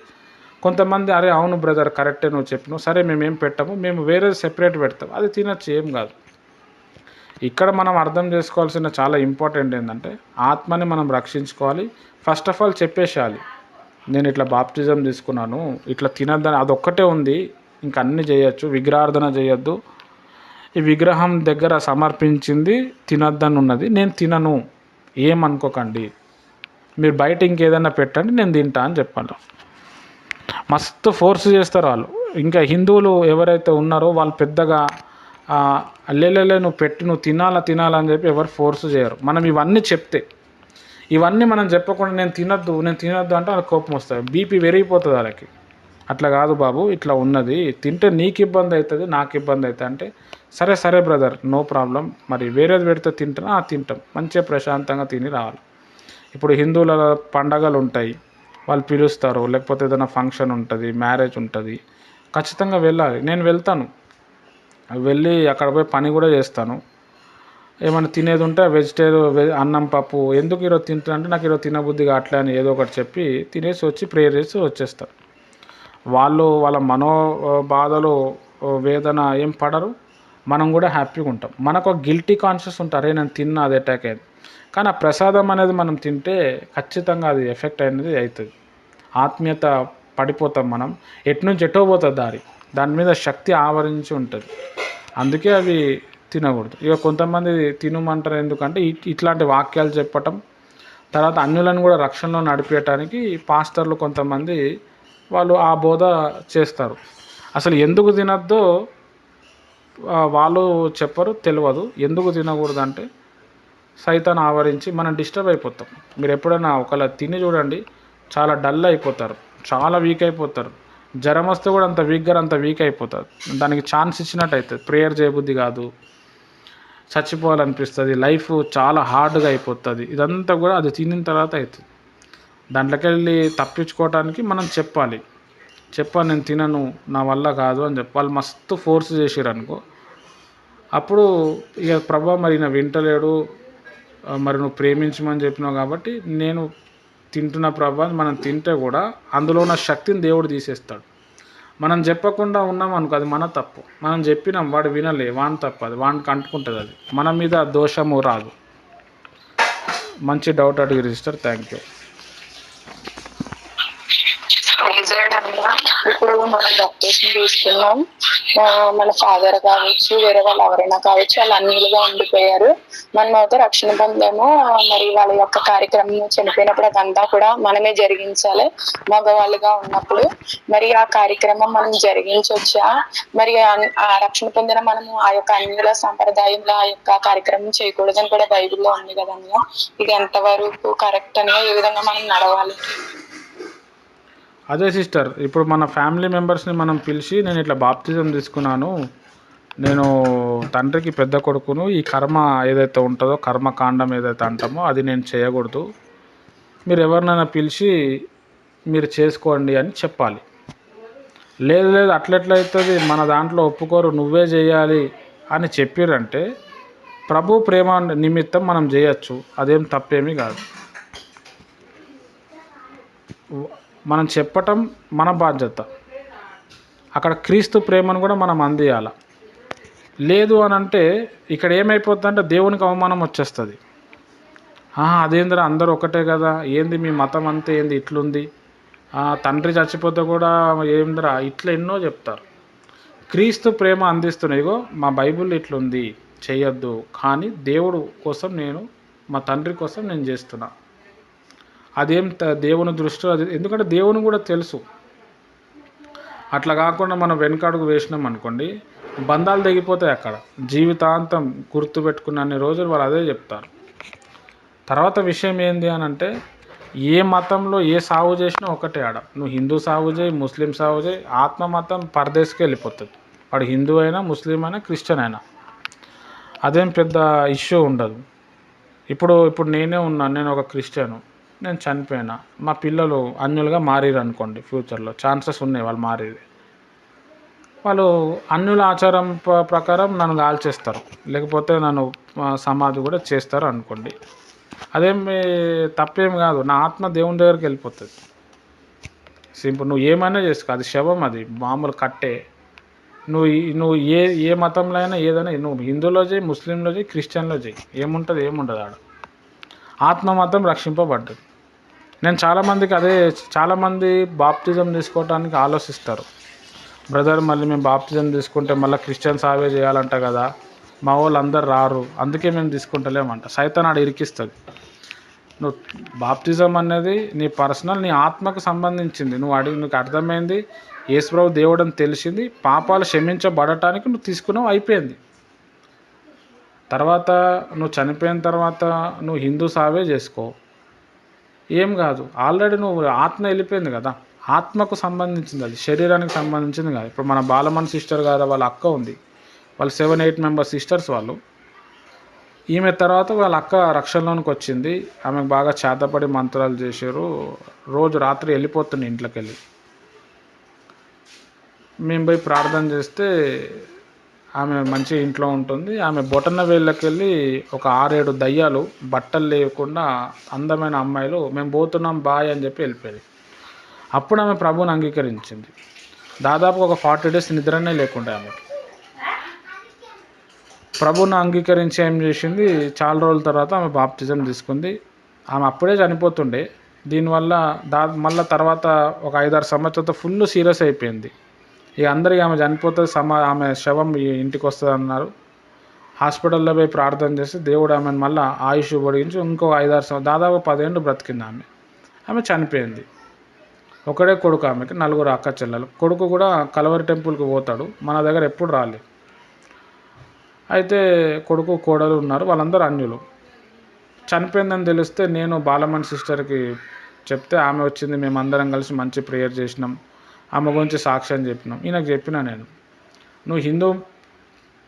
కొంతమంది అరే అవును బ్రదర్ కరెక్టే నువ్వు చెప్పినావు, సరే మేమేం పెట్టాము, మేము వేరే సెపరేట్ పెడతాం, అది తినచ్చు, ఏం కాదు. ఇక్కడ మనం అర్థం చేసుకోవాల్సిన చాలా ఇంపార్టెంట్ ఏంటంటే, ఆత్మని మనం రక్షించుకోవాలి. ఫస్ట్ ఆఫ్ ఆల్ చెప్పేసేయాలి, నేను ఇట్లా బాప్టిజం తీసుకున్నాను, ఇట్లా తినద్దని, అదొక్కటే ఉంది, ఇంక అన్నీ చేయొచ్చు, విగ్రహార్థన చేయొద్దు, ఈ విగ్రహం దగ్గర సమర్పించింది తినద్దని ఉన్నది, నేను తినను, ఏమనుకోకండి, మీరు బయట ఇంకేదైనా పెట్టండి నేను తింటా అని చెప్పాలి. మస్తు ఫోర్స్ చేస్తారు వాళ్ళు. ఇంకా హిందువులు ఎవరైతే ఉన్నారో వాళ్ళు పెద్దగా లేలే నువ్వు తినాలని చెప్పి ఎవరు ఫోర్స్ చేయరు. మనం ఇవన్నీ చెప్తే, ఇవన్నీ మనం చెప్పకుండా నేను తినద్దు అంటే వాళ్ళకి కోపం వస్తుంది, బీపీ పెరిగిపోతుంది వాళ్ళకి. అట్లా కాదు బాబు, ఇట్లా ఉన్నది, తింటే నీకు ఇబ్బంది అవుతుంది, నాకు ఇబ్బంది అవుతుంది అంటే, సరే సరే బ్రదర్, నో ప్రాబ్లం, మరి వేరేది పెడితే తింటాం, తింటాం, మంచిగా ప్రశాంతంగా తిని రావాలి. ఇప్పుడు హిందువుల పండగలు ఉంటాయి, వాళ్ళు పిలుస్తారు, లేకపోతే ఏదైనా ఫంక్షన్ ఉంటుంది, మ్యారేజ్ ఉంటుంది, ఖచ్చితంగా వెళ్ళాలి. నేను వెళ్తాను, వెళ్ళి అక్కడ పోయి పని కూడా చేస్తాను. ఏమైనా తినేది ఉంటే అన్నం పప్పు ఎందుకు ఈరోజు తింటున్నా అంటే, నాకు ఈరోజు తినబుద్ధి కావట్లే అని ఏదో ఒకటి చెప్పి తినేసి వచ్చి ప్రేయర్ చేసి వచ్చేస్తారు. వాళ్ళు వాళ్ళ బాధలు వేదన ఏం పడరు, మనం కూడా హ్యాపీగా ఉంటాం. మనకు ఒక గిల్టీ కాన్షియస్ ఉంటారు, నేను తిన్నా అది అటాక్ అయింది. కానీ ఆ ప్రసాదం అనేది మనం తింటే ఖచ్చితంగా అది ఎఫెక్ట్ అనేది అవుతుంది. ఆత్మీయత పడిపోతాం మనం, నుంచి ఎటో పోతుంది దాని మీద శక్తి ఆవరించి ఉంటుంది. అందుకే అవి తినకూడదు. ఇక కొంతమంది తినమంటారు ఎందుకంటే ఇట్లాంటి వాక్యాలు చెప్పటం, తర్వాత అన్యులను కూడా రక్షణలో నడిపేయటానికి పాస్టర్లు కొంతమంది వాళ్ళు ఆ బోధ చేస్తారు. అసలు ఎందుకు తినద్దో వాళ్ళు చెప్పరు, తెలియదు. ఎందుకు తినకూడదు అంటే సైతాన్ ఆవరించి మనం డిస్టర్బ్ అయిపోతాం. మీరు ఎప్పుడైనా ఒకవేళ తిని చూడండి, చాలా డల్ అయిపోతారు, చాలా వీక్ అయిపోతారు. జ్వరం వస్తే కూడా అంత వీక్ అయిపోతారు. దానికి ఛాన్స్ ఇచ్చినట్టు అవుతుంది. ప్రేయర్ చేయబుద్ధి కాదు, చచ్చిపోవాలనిపిస్తుంది, లైఫ్ చాలా హార్డ్గా అయిపోతుంది. ఇదంతా కూడా అది తినిన తర్వాత అవుతుంది. దాంట్లోకి వెళ్ళి తప్పించుకోవడానికి మనం చెప్పాలి, నేను తినను, నా వల్ల కాదు అని చెప్పి వాళ్ళు మస్తు ఫోర్స్ చేసారు అనుకో, అప్పుడు ఇక ప్రభా మరి నా వింటలేడు, మరి నువ్వు ప్రేమించమని చెప్పినావు కాబట్టి నేను తింటున్న ప్రభా, మనం తింటే కూడా అందులో ఉన్న శక్తిని దేవుడు తీసేస్తాడు. మనం చెప్పకుండా ఉన్నాం అనుకో, అది మన తప్పు. మనం చెప్పినాం, వాడు వినలే, వాని తప్పు, అది వానికి అంటుకుంటుంది, అది మన మీద దోషము రాదు. మంచి డౌట్ అడిగి సిస్టర్, థ్యాంక్ యూ. ఇప్పుడు మనం బాప్టిజం తీసుకున్నాం, మన ఫాదర్ కావచ్చు, వేరే వాళ్ళు ఎవరైనా కావచ్చు, వాళ్ళు అన్నిలుగా ఉండిపోయారు, మనం అయితే రక్షణ పొందాము. మరి వాళ్ళ యొక్క కార్యక్రమం చనిపోయినప్పుడు అదంతా కూడా మనమే జరిగించాలి. మగవాళ్ళుగా ఉన్నప్పుడు మరి ఆ కార్యక్రమం మనం జరిగించవచ్చా? మరి ఆ రక్షణ పొందిన మనము ఆ యొక్క అన్యుల సంప్రదాయంలో ఆ యొక్క కార్యక్రమం చేయకూడదని కూడా బైబిల్లో ఉంది కదన్నా. ఇది ఎంతవరకు కరెక్ట్ అని, ఏ విధంగా మనం నడవాలి? అదే సిస్టర్, ఇప్పుడు మన ఫ్యామిలీ మెంబర్స్ని మనం పిలిచి, నేను ఇట్లా బాప్తిజం తీసుకున్నాను, నేను తండ్రికి పెద్ద కొడుకును, ఈ కర్మ ఏదైతే ఉంటుందో, కర్మకాండం ఏదైతే అంటామో అది నేను చేయకూడదు, మీరు ఎవరినైనా పిలిచి మీరు చేసుకోండి అని చెప్పాలి. లేదు అట్లెట్లయితుంది, మన దాంట్లో ఒప్పుకోరు, నువ్వే చేయాలి అని చెప్పారంటే ప్రభు ప్రేమ నిమిత్తం మనం చేయొచ్చు, అదేం తప్పేమీ కాదు. మనం చెప్పటం మన బాధ్యత, అక్కడ క్రీస్తు ప్రేమను కూడా మనం అందియాలి. లేదు అని అంటే ఇక్కడ ఏమైపోతుందంటే దేవునికి అవమానం వచ్చేస్తుంది. అదేంద్రా అందరూ ఒకటే కదా, ఏంది మీ మతం అంతే, ఏంది ఇట్లుంది, తండ్రి చచ్చిపోతే కూడా ఏంద్రా, ఇట్లా ఎన్నో చెప్తారు. క్రీస్తు ప్రేమ అందిస్తున్నాయి, ఇగో మా బైబిల్ ఇట్లుంది, చేయొద్దు, కానీ దేవుడు కోసం నేను, మా తండ్రి కోసం నేను చేస్తున్నా. అదేం దేవుని దృష్టిలో అది, ఎందుకంటే దేవుని కూడా తెలుసు. అట్లా కాకుండా మనం వెనకడుగు వేసినాం అనుకోండి, బంధాలు తెగిపోతాయి. అక్కడ జీవితాంతం గుర్తుపెట్టుకున్న అన్ని రోజులు వాళ్ళు అదే చెప్తారు. తర్వాత విషయం ఏంది అని అంటే, ఏ మతంలో ఏ సాగు చేసినా ఒకటే ఆడ. నువ్వు హిందూ సాగు చేయి, ముస్లిం సాగు చేయి, ఆత్మ మతం పరదేశకి వెళ్ళిపోతుంది. వాడు హిందూ అయినా, ముస్లిం అయినా, క్రిస్టియన్ అయినా అదేం పెద్ద ఇష్యూ ఉండదు. ఇప్పుడు నేనే ఉన్నాను, నేను ఒక క్రిస్టియను, నేను చనిపోయినా, మా పిల్లలు అన్యులుగా మారిరు అనుకోండి, ఫ్యూచర్లో ఛాన్సెస్ ఉన్నాయి వాళ్ళు మారేది. వాళ్ళు అన్యుల ఆచారం ప్రకారం నన్ను కాల్చేస్తారు, లేకపోతే నన్ను సమాధి కూడా చేస్తారు అనుకోండి. అదేమి తప్పేం కాదు, నా ఆత్మ దేవుని దగ్గరికి వెళ్ళిపోతుంది. సింపుల్. నువ్వు ఏమైనా చేసుకో, అది శవం, అది మామూలు కట్టే. నువ్వు ఏ మతంలో అయినా ఏదైనా, నువ్వు హిందూలో చేయి, ముస్లింలో చేయి, క్రిస్టియన్లో చేయి, ఏముండదు ఆడ. ఆత్మ మాత్రం రక్షింపబడ్డది. నేను చాలామంది బాప్తిజం తీసుకోవడానికి ఆలోచిస్తారు. బ్రదర్ మళ్ళీ మేము బాప్తిజం తీసుకుంటే మళ్ళీ క్రిస్టియన్ సావే చేయాలంట కదా, మా వాళ్ళు అందరు రారు, అందుకే మేము తీసుకుంటలేమంట. సైతాన్ ఆడ ఇరికిస్తుంది. నువ్వు బాప్తిజం అనేది నీ పర్సనల్, నీ ఆత్మకు సంబంధించింది. నీకు అర్థమైంది, యేసుప్రభు దేవుడు అని తెలిసింది, పాపాలు క్షమించబడటానికి నువ్వు తీసుకున్నావు, అయిపోయింది. తర్వాత నువ్వు చనిపోయిన తర్వాత నువ్వు హిందూ సావే చేసుకో, ఏం కాదు. ఆల్రెడీ నువ్వు ఆత్మ వెళ్ళిపోయింది కదా, ఆత్మకు సంబంధించింది, అది శరీరానికి సంబంధించింది కాదు. ఇప్పుడు మన బాలమన్ సిస్టర్ కాదా, వాళ్ళ అక్క ఉంది, వాళ్ళు 7-8 మెంబర్స్ సిస్టర్స్ వాళ్ళు. ఈమె తర్వాత వాళ్ళ అక్క రక్షణలోనికి వచ్చింది. ఆమెకు బాగా చేతపడి మంత్రాలు చేశారు. రోజు రాత్రి వెళ్ళిపోతుంది ఇంట్లోకి వెళ్ళి. మేము పోయి ప్రార్థన చేస్తే ఆమె మంచి ఇంట్లో ఉంటుంది. ఆమె బొటన వేళ్ళకి వెళ్ళి ఒక 6-7 దయ్యాలు బట్టలు లేకుండా అందమైన అమ్మాయిలు మేము పోతున్నాం బాయ్ అని చెప్పి వెళ్ళిపోయింది. అప్పుడు ఆమె ప్రభువుని అంగీకరించింది. దాదాపు ఒక 40 days నిద్రనే లేకుండా ఆమెకి. ప్రభువుని అంగీకరించి ఏం చేసింది, చాలా రోజుల తర్వాత ఆమె బాప్టిజం తీసుకుంది. ఆమె అప్పుడే చనిపోతుండే. దీనివల్ల మళ్ళీ తర్వాత ఒక 5-6 సంవత్సరాలతో ఫుల్ సీరియస్ అయిపోయింది. ఇక అందరికీ ఆమె చనిపోతుంది, ఆమె శవం ఇంటికి వస్తుంది అన్నారు. హాస్పిటల్లో పోయి ప్రార్థన చేస్తే దేవుడు ఆమెను మళ్ళీ ఆయుష్ పొడిగించి ఇంకో 5-6 సంవత్సరాలు దాదాపు 10 ఏళ్ళు బ్రతికింది ఆమె చనిపోయింది. ఒకడే కొడుకు ఆమెకి, 4 అక్క చెల్లెలు. కొడుకు కూడా కలవరి టెంపుల్కి పోతాడు, మన దగ్గర ఎప్పుడు రాలేదు. అయితే కొడుకు కోడలు ఉన్నారు, వాళ్ళందరూ అన్యులు. చనిపోయిందని తెలిస్తే నేను బాలమన్ సిస్టర్కి చెప్తే ఆమె వచ్చింది. మేమందరం కలిసి మంచి ప్రేయర్ చేసినాం, ఆమె గురించి సాక్ష్యం చెప్పినాం. ఈయనకు చెప్పినా నేను, నువ్వు హిందూ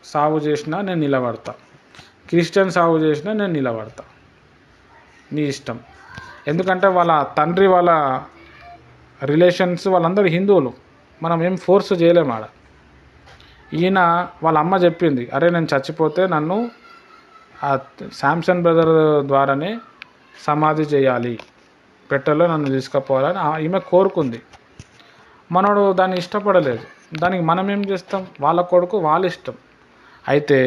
సాగు చేసినా నేను నిలబడతా, క్రిస్టియన్ సాగు చేసినా నేను నిలబడతా, నీ ఇష్టం. ఎందుకంటే వాళ్ళ తండ్రి వాళ్ళ రిలేషన్స్ వాళ్ళందరూ హిందువులు, మనం ఏం ఫోర్స్ చేయలేము ఆడ. ఈయన వాళ్ళ అమ్మ చెప్పింది, అరే నేను చచ్చిపోతే నన్ను ఆ శాంసన్ బ్రదర్ ద్వారానే సమాధి చేయాలి, పెట్టెలో నన్ను తీసుకుపోవాలని ఈమె కోరుకుంది. మనోడు దాన్ని ఇష్టపడలేదు. దానికి మనం ఏం చేస్తాం, వాళ్ళ కొడుకు వాళ్ళ ఇష్టం. అయితే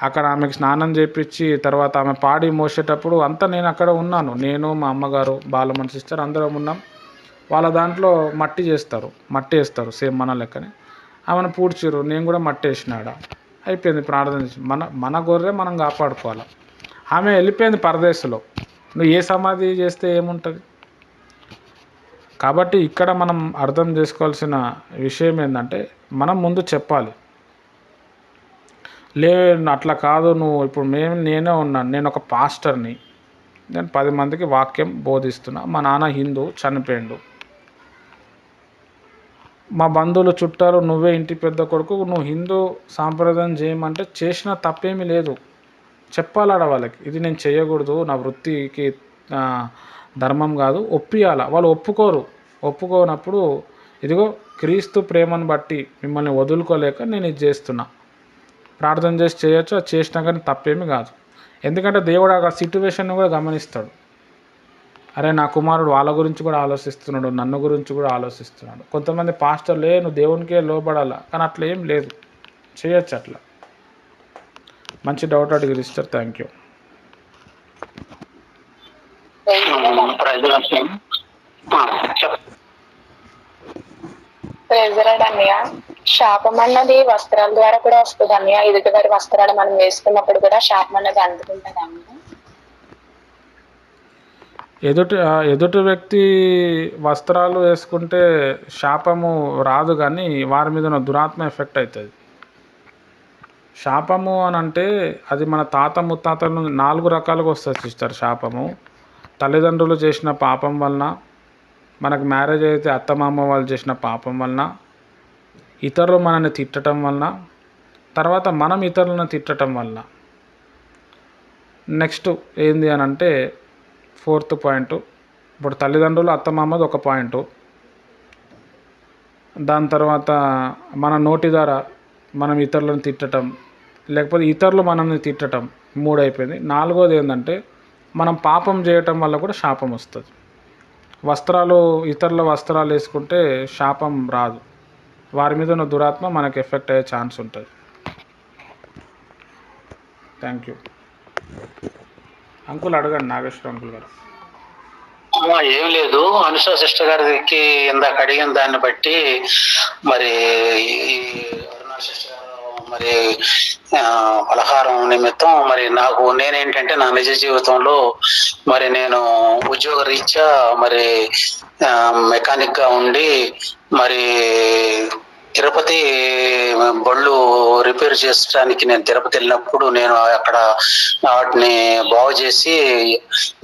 అక్కడ ఆమెకు స్నానం చేయించి తర్వాత ఆమె పాడి మోసేటప్పుడు అంతా నేను అక్కడ ఉన్నాను. నేను మా అమ్మగారు బాలమన్ సిస్టర్ అందరం ఉన్నాం. వాళ్ళ దాంట్లో మట్టి వేస్తారు సేమ్ మన లెక్కనే. ఆమెను పూడ్చిరు, నేను కూడా మట్టి వేసినాడ. అయిపోయింది ప్రార్థన చేసి. మన గొర్రె మనం కాపాడుకోవాలి. ఆమె వెళ్ళిపోయింది పరదేశంలో. నువ్వు ఏ సమాధి చేస్తే ఏముంటుంది. కాబట్టి ఇక్కడ మనం అర్థం చేసుకోవాల్సిన విషయం ఏంటంటే, మనం ముందు చెప్పాలి, అట్లా కాదు నువ్వు ఇప్పుడు నేనే ఉన్నాను, నేను ఒక పాస్టర్ని, నేను 10 మందికి వాక్యం బోధిస్తున్నా, మా నాన్న హిందూ చనిపోయిండు, మా బంధువులు చుట్టాలు నువ్వే ఇంటి పెద్ద కొడుకు, నువ్వు హిందూ సాంప్రదాయం చేయమంటే చేసిన తప్పేమీ లేదు. చెప్పాలాడ వాళ్ళకి, ఇది నేను చేయకూడదు, నా వృత్తికి ధర్మం కాదు, ఒప్పియాల. వాళ్ళు ఒప్పుకోనప్పుడు ఇదిగో క్రీస్తు ప్రేమను బట్టి మిమ్మల్ని వదులుకోలేక నేను ఇది చేస్తున్నా, ప్రార్థన చేసి చేయొచ్చు, అది చేసినా కానీ తప్పేమీ కాదు. ఎందుకంటే దేవుడు ఆ సిట్యువేషన్ని కూడా గమనిస్తాడు. అరే నా కుమారుడు వాళ్ళ గురించి కూడా ఆలోచిస్తున్నాడు, నన్ను గురించి కూడా ఆలోచిస్తున్నాడు. కొంతమంది పాస్టర్లు నువ్వు దేవునికే లోబడాలా, కానీ అట్లా ఏం లేదు, చేయొచ్చు అట్లా. మంచి డౌట్ అడిగారు సిస్టర్, థ్యాంక్ యూ. అన్నయ్య, శాపం అన్నది వస్త్రాల ద్వారా కూడా వస్తుంది అన్నయ్య. ఎదుటి వారి వస్త్రాలు మనం వేసుకున్నప్పుడు కూడా శాపం అన్నది అందుకుంటుంది అన్నయ్య. ఎదుటి వ్యక్తి వస్త్రాలు వేసుకుంటే శాపము రాదు, కానీ వారి మీద ఉన్న దురాత్మ ఎఫెక్ట్ అవుతుంది. శాపము అని అంటే అది మన తాత ముత్తాతల 4 రకాలుగా వస్తుంది సిస్టర్. శాపము తల్లిదండ్రులు చేసిన పాపం వలన, మనకు మ్యారేజ్ అయితే అత్తమామ వాళ్ళు చేసిన పాపం వలన, ఇతరులు మనల్ని తిట్టడం వలన, తర్వాత మనం ఇతరులను తిట్టడం వలన. నెక్స్ట్ ఏంది అని అంటే 4th పాయింట్, ఇప్పుడు తల్లిదండ్రులు అత్తమామది ఒక పాయింట్, దాని తర్వాత మన నోటి ద్వారా మనం ఇతరులను తిట్టడం, లేకపోతే ఇతరులు మనల్ని తిట్టడం, 3 అయిపోయింది. 4వది ఏంటంటే మనం పాపం చేయటం వల్ల కూడా శాపం వస్తుంది. ఇతరుల వస్త్రాలు వేసుకుంటే శాపం రాదు, వారి మీద ఉన్న దురాత్మ మనకు ఎఫెక్ట్ అయ్యే ఛాన్స్ ఉంటుంది. Thank you. అంకుల్ అడగండి, నాగేశ్వర అంకుల్ గారు. ఏం లేదు, అనుషా సిస్టర్ గారికి ఇందాక అడిగిన దాన్ని బట్టి మరి అరుణా సిస్టర్ మరి పలహారం నిమిత్తం మరి నేనేంటంటే నా నిజ జీవితంలో మరి నేను ఉద్యోగ రీత్యా మరి మెకానిక్ గా ఉండి మరి తిరుపతి బళ్ళు రిపేర్ చేయడానికి నేను తిరుపతి వెళ్ళినప్పుడు నేను అక్కడ వాటిని బాగు చేసి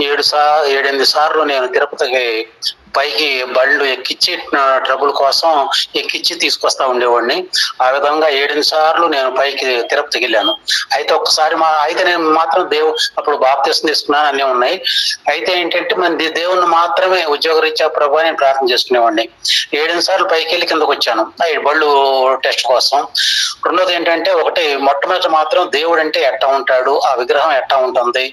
7-8 సార్లు నేను తిరుపతికి పైకి బళ్ళు ఎక్కించి ట్రబుల్ కోసం ఎక్కించి తీసుకొస్తా ఉండేవాడిని. ఆ విధంగా 7 సార్లు నేను పైకి తిరుపతికి వెళ్ళాను. అయితే ఒక్కసారి అయితే నేను మాత్రం అప్పుడు బాప్తిసం తీసుకున్నాను, అన్నీ ఉన్నాయి. అయితే ఏంటంటే మన దేవుణ్ణి మాత్రమే ఉద్యోగరీత్యా ప్రభు నేను ప్రార్థన చేసుకునేవాడిని. 7 సార్లు పైకి వెళ్ళి కిందకు వచ్చాను బళ్ళు టెస్ట్ కోసం. రెండోది ఏంటంటే, ఒకటి మొట్టమొదటి మాత్రం దేవుడు అంటే ఎట్టా ఉంటాడు, ఆ విగ్రహం ఎట్టా ఉంటుంది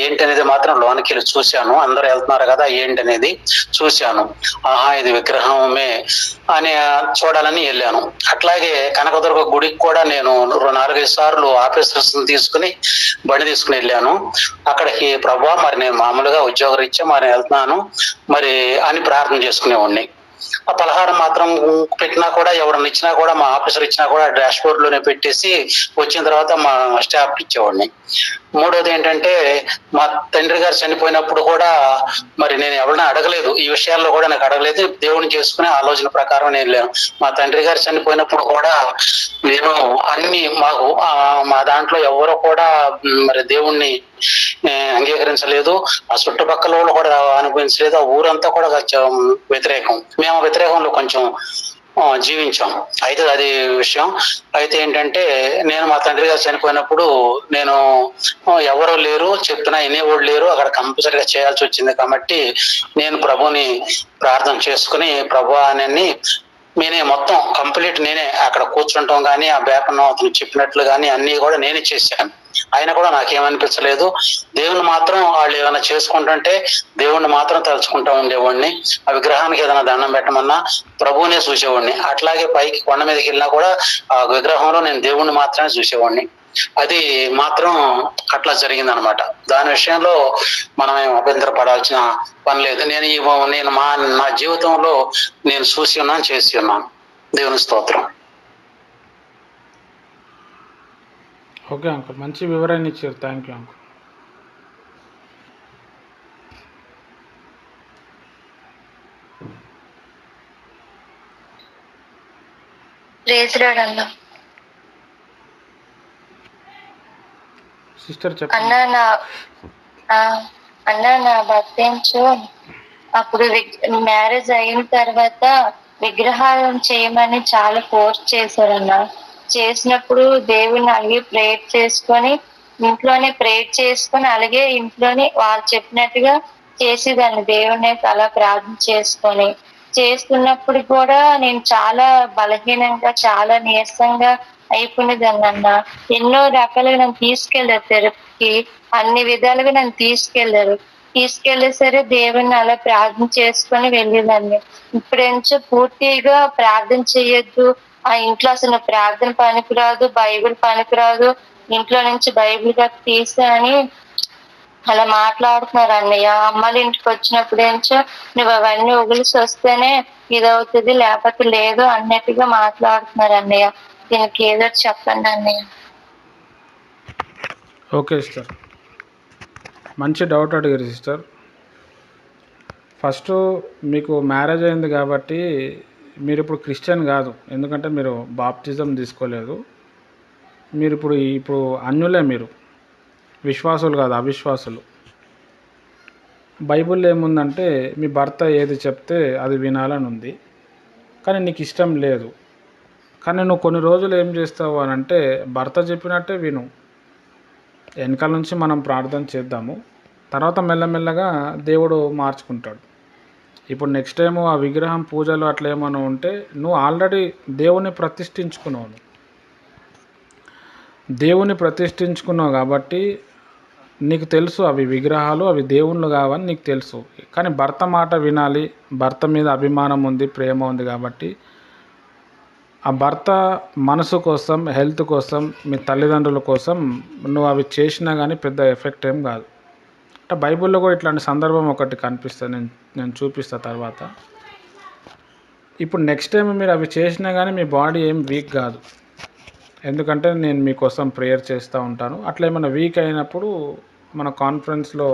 ఏంటి అనేది మాత్రం లోనికి వెళ్ళి చూశాను. అందరూ వెళ్తున్నారు కదా ఏంటి అనేది చూశాను. ఇది విగ్రహమే అని చూడాలని వెళ్ళాను. అట్లాగే కనకదుర్గ గుడికి కూడా నేను 4-5 సార్లు ఆఫీసర్స్ తీసుకుని బండి తీసుకుని వెళ్ళాను. అక్కడికి ప్రభా మరి నేను మామూలుగా ఉద్యోగరీత్యా మరి వెళ్తున్నాను మరి అని ప్రార్థన చేసుకునేవాడిని. ఆ పలహారం మాత్రం పెట్టినా కూడా, ఎవరన్నా ఇచ్చినా కూడా, మా ఆఫీసర్ ఇచ్చినా కూడా డాష్ బోర్డ్ లోనే పెట్టేసి వచ్చిన తర్వాత మా స్టాఫ్ ఇచ్చేవాడిని. మూడోది ఏంటంటే, మా తండ్రి గారు చనిపోయినప్పుడు కూడా మరి నేను ఎవరిని అడగలేదు, ఈ విషయాల్లో కూడా నాకు అడగలేదు. దేవుని చేసుకునే ఆలోచన ప్రకారం నేను వెళ్ళాను. మా తండ్రి గారు చనిపోయినప్పుడు కూడా నేను అన్ని మా దాంట్లో ఎవరు కూడా మరి దేవుణ్ణి అంగీకరించలేదు. ఆ చుట్టుపక్కల వాళ్ళు కూడా అనుభవించలేదు. ఆ ఊరంతా కూడా వ్యతిరేకం. మేము వ్యతిరేకంలో కొంచెం జీవించాం. అయితే అది విషయం. అయితే ఏంటంటే, నేను మా తండ్రి గారు చనిపోయినప్పుడు నేను ఎవరు లేరు, చెప్పినా వినేవాళ్ళు లేరు, అక్కడ కంపల్సరీగా చేయాల్సి వచ్చింది. కాబట్టి నేను ప్రభుని ప్రార్థన చేసుకుని ప్రభు అని నేనే మొత్తం కంప్లీట్ నేనే అక్కడ కూర్చుంటాం కానీ, ఆ బేపన్నం అతను చెప్పినట్లు కానీ అన్నీ కూడా నేనే చేశాను. ఆయన కూడా నాకేమనిపించలేదు. దేవుని మాత్రం వాళ్ళు ఏమైనా చేసుకుంటుంటే దేవుణ్ణి మాత్రం తలుచుకుంటూ ఉండేవాడిని. ఆ విగ్రహానికి ఏదైనా దండం పెట్టమన్నా ప్రభువునే చూసేవాడిని. అట్లాగే పైకి కొండ మీదకి వెళ్ళినా కూడా ఆ విగ్రహంలో నేను దేవుణ్ణి మాత్రమే చూసేవాడిని. అది మాత్రం అట్లా జరిగింది అనమాట. దాని విషయంలో మనం ఏం అభ్యంతరపడాల్సిన పని లేదు. నేను నా జీవితంలో నేను చూసి ఉన్నాను, చేసి ఉన్నాను. దేవుని స్తోత్రం. ఓకే అంకుల్, మంచి వివరణ ఇచ్చారు. Thank you uncle. సిస్టర్ చెప్పండి. అన్న నా భర్తించు అప్పుడు మ్యారేజ్ అయిన తర్వాత విగ్రహాలను చేయమని చాలా ఫోర్స్ చేశారన్న. చేసినప్పుడు దేవుని అలాగే ప్రేయర్ చేసుకొని ఇంట్లోనే ప్రేయర్ చేసుకొని అలాగే ఇంట్లోనే వాళ్ళు చెప్పినట్టుగా చేసేదాన్ని. దేవుని అలా ప్రార్థన చేసుకొని చేస్తున్నప్పుడు కూడా నేను చాలా బలహీనంగా చాలా నీరసంగా అయిపోయినదాన్ని అన్న. ఎన్నో రకాలుగా నన్ను తీసుకెళ్లారు తిరుపతికి, అన్ని విధాలుగా నన్ను తీసుకెళ్లే సరే దేవుని అలా ప్రార్థన చేసుకొని వెళ్ళేదాన్ని. ఇప్పుడేంచో పూర్తిగా ప్రార్థన చేయొద్దు, ఆ ఇంట్లో అసలు ప్రార్థన పనికిరాదు, బైబిల్ పనికిరాదు, ఇంట్లో నుంచి బైబిల్ తీసా అని అలా మాట్లాడుతున్నారు అన్నయ్య. అమ్మాళ్ళ ఇంటికి వచ్చినప్పుడు ఏంచో నువ్వు అవన్నీ వదిలిసి వస్తేనే ఇదవుతుంది, లేకపోతే లేదు అన్నట్టుగా మాట్లాడుతున్నారు అన్నయ్య. దీనికి ఏదో చెప్పండి అన్నయ్య. ఓకే సిస్టర్, మంచి డౌట్ అడిగారు సిస్టర్. ఫస్ట్ మీకు మ్యారేజ్ అయింది కాబట్టి మీరు ఇప్పుడు క్రిస్టియన్ కాదు, ఎందుకంటే మీరు బాప్టిజం తీసుకోలేదు. మీరు ఇప్పుడు అన్యులే, మీరు విశ్వాసులు కాదు, అవిశ్వాసులు. బైబిల్లో ఏముందంటే మీ భర్త ఏది చెప్తే అది వినాలని ఉంది, కానీ నీకు ఇష్టం లేదు. కానీ నువ్వు కొన్ని రోజులు ఏం చేస్తావు అని అంటే భర్త చెప్పినట్టే విను. వెనకాల నుంచి మనం ప్రార్థన చేద్దాము, తర్వాత మెల్లమెల్లగా దేవుడు మార్చుకుంటాడు. ఇప్పుడు నెక్స్ట్ టైం ఆ విగ్రహం పూజలు అట్లా ఏమైనా ఉంటే నువ్వు ఆల్రెడీ దేవుని ప్రతిష్ఠించుకున్నావు కాబట్టి నీకు తెలుసు అవి విగ్రహాలు, అవి దేవుళ్ళు కావని నీకు తెలుసు. కానీ భర్త మాట వినాలి, భర్త మీద అభిమానం ఉంది, ప్రేమ ఉంది కాబట్టి ఆ భర్త మనసు కోసం, హెల్త్ కోసం, మీ తల్లిదండ్రుల కోసం నువ్వు అవి చేసినా కానీ పెద్ద ఎఫెక్ట్ ఏం కాదు. అంటే బైబిల్లో కూడా ఇట్లాంటి సందర్భం ఒకటి కనిపిస్తుంది, నేను చూపిస్తాను తర్వాత. ఇప్పుడు నెక్స్ట్ టైం మీరు అవి చేసినా కానీ మీ బాడీ ఏం వీక్ కాదు, ఎందుకంటే నేను మీకోసం ప్రేయర్ చేస్తూ ఉంటాను. అట్లా ఏమైనా వీక్ అయినప్పుడు మన కాన్ఫరెన్స్లో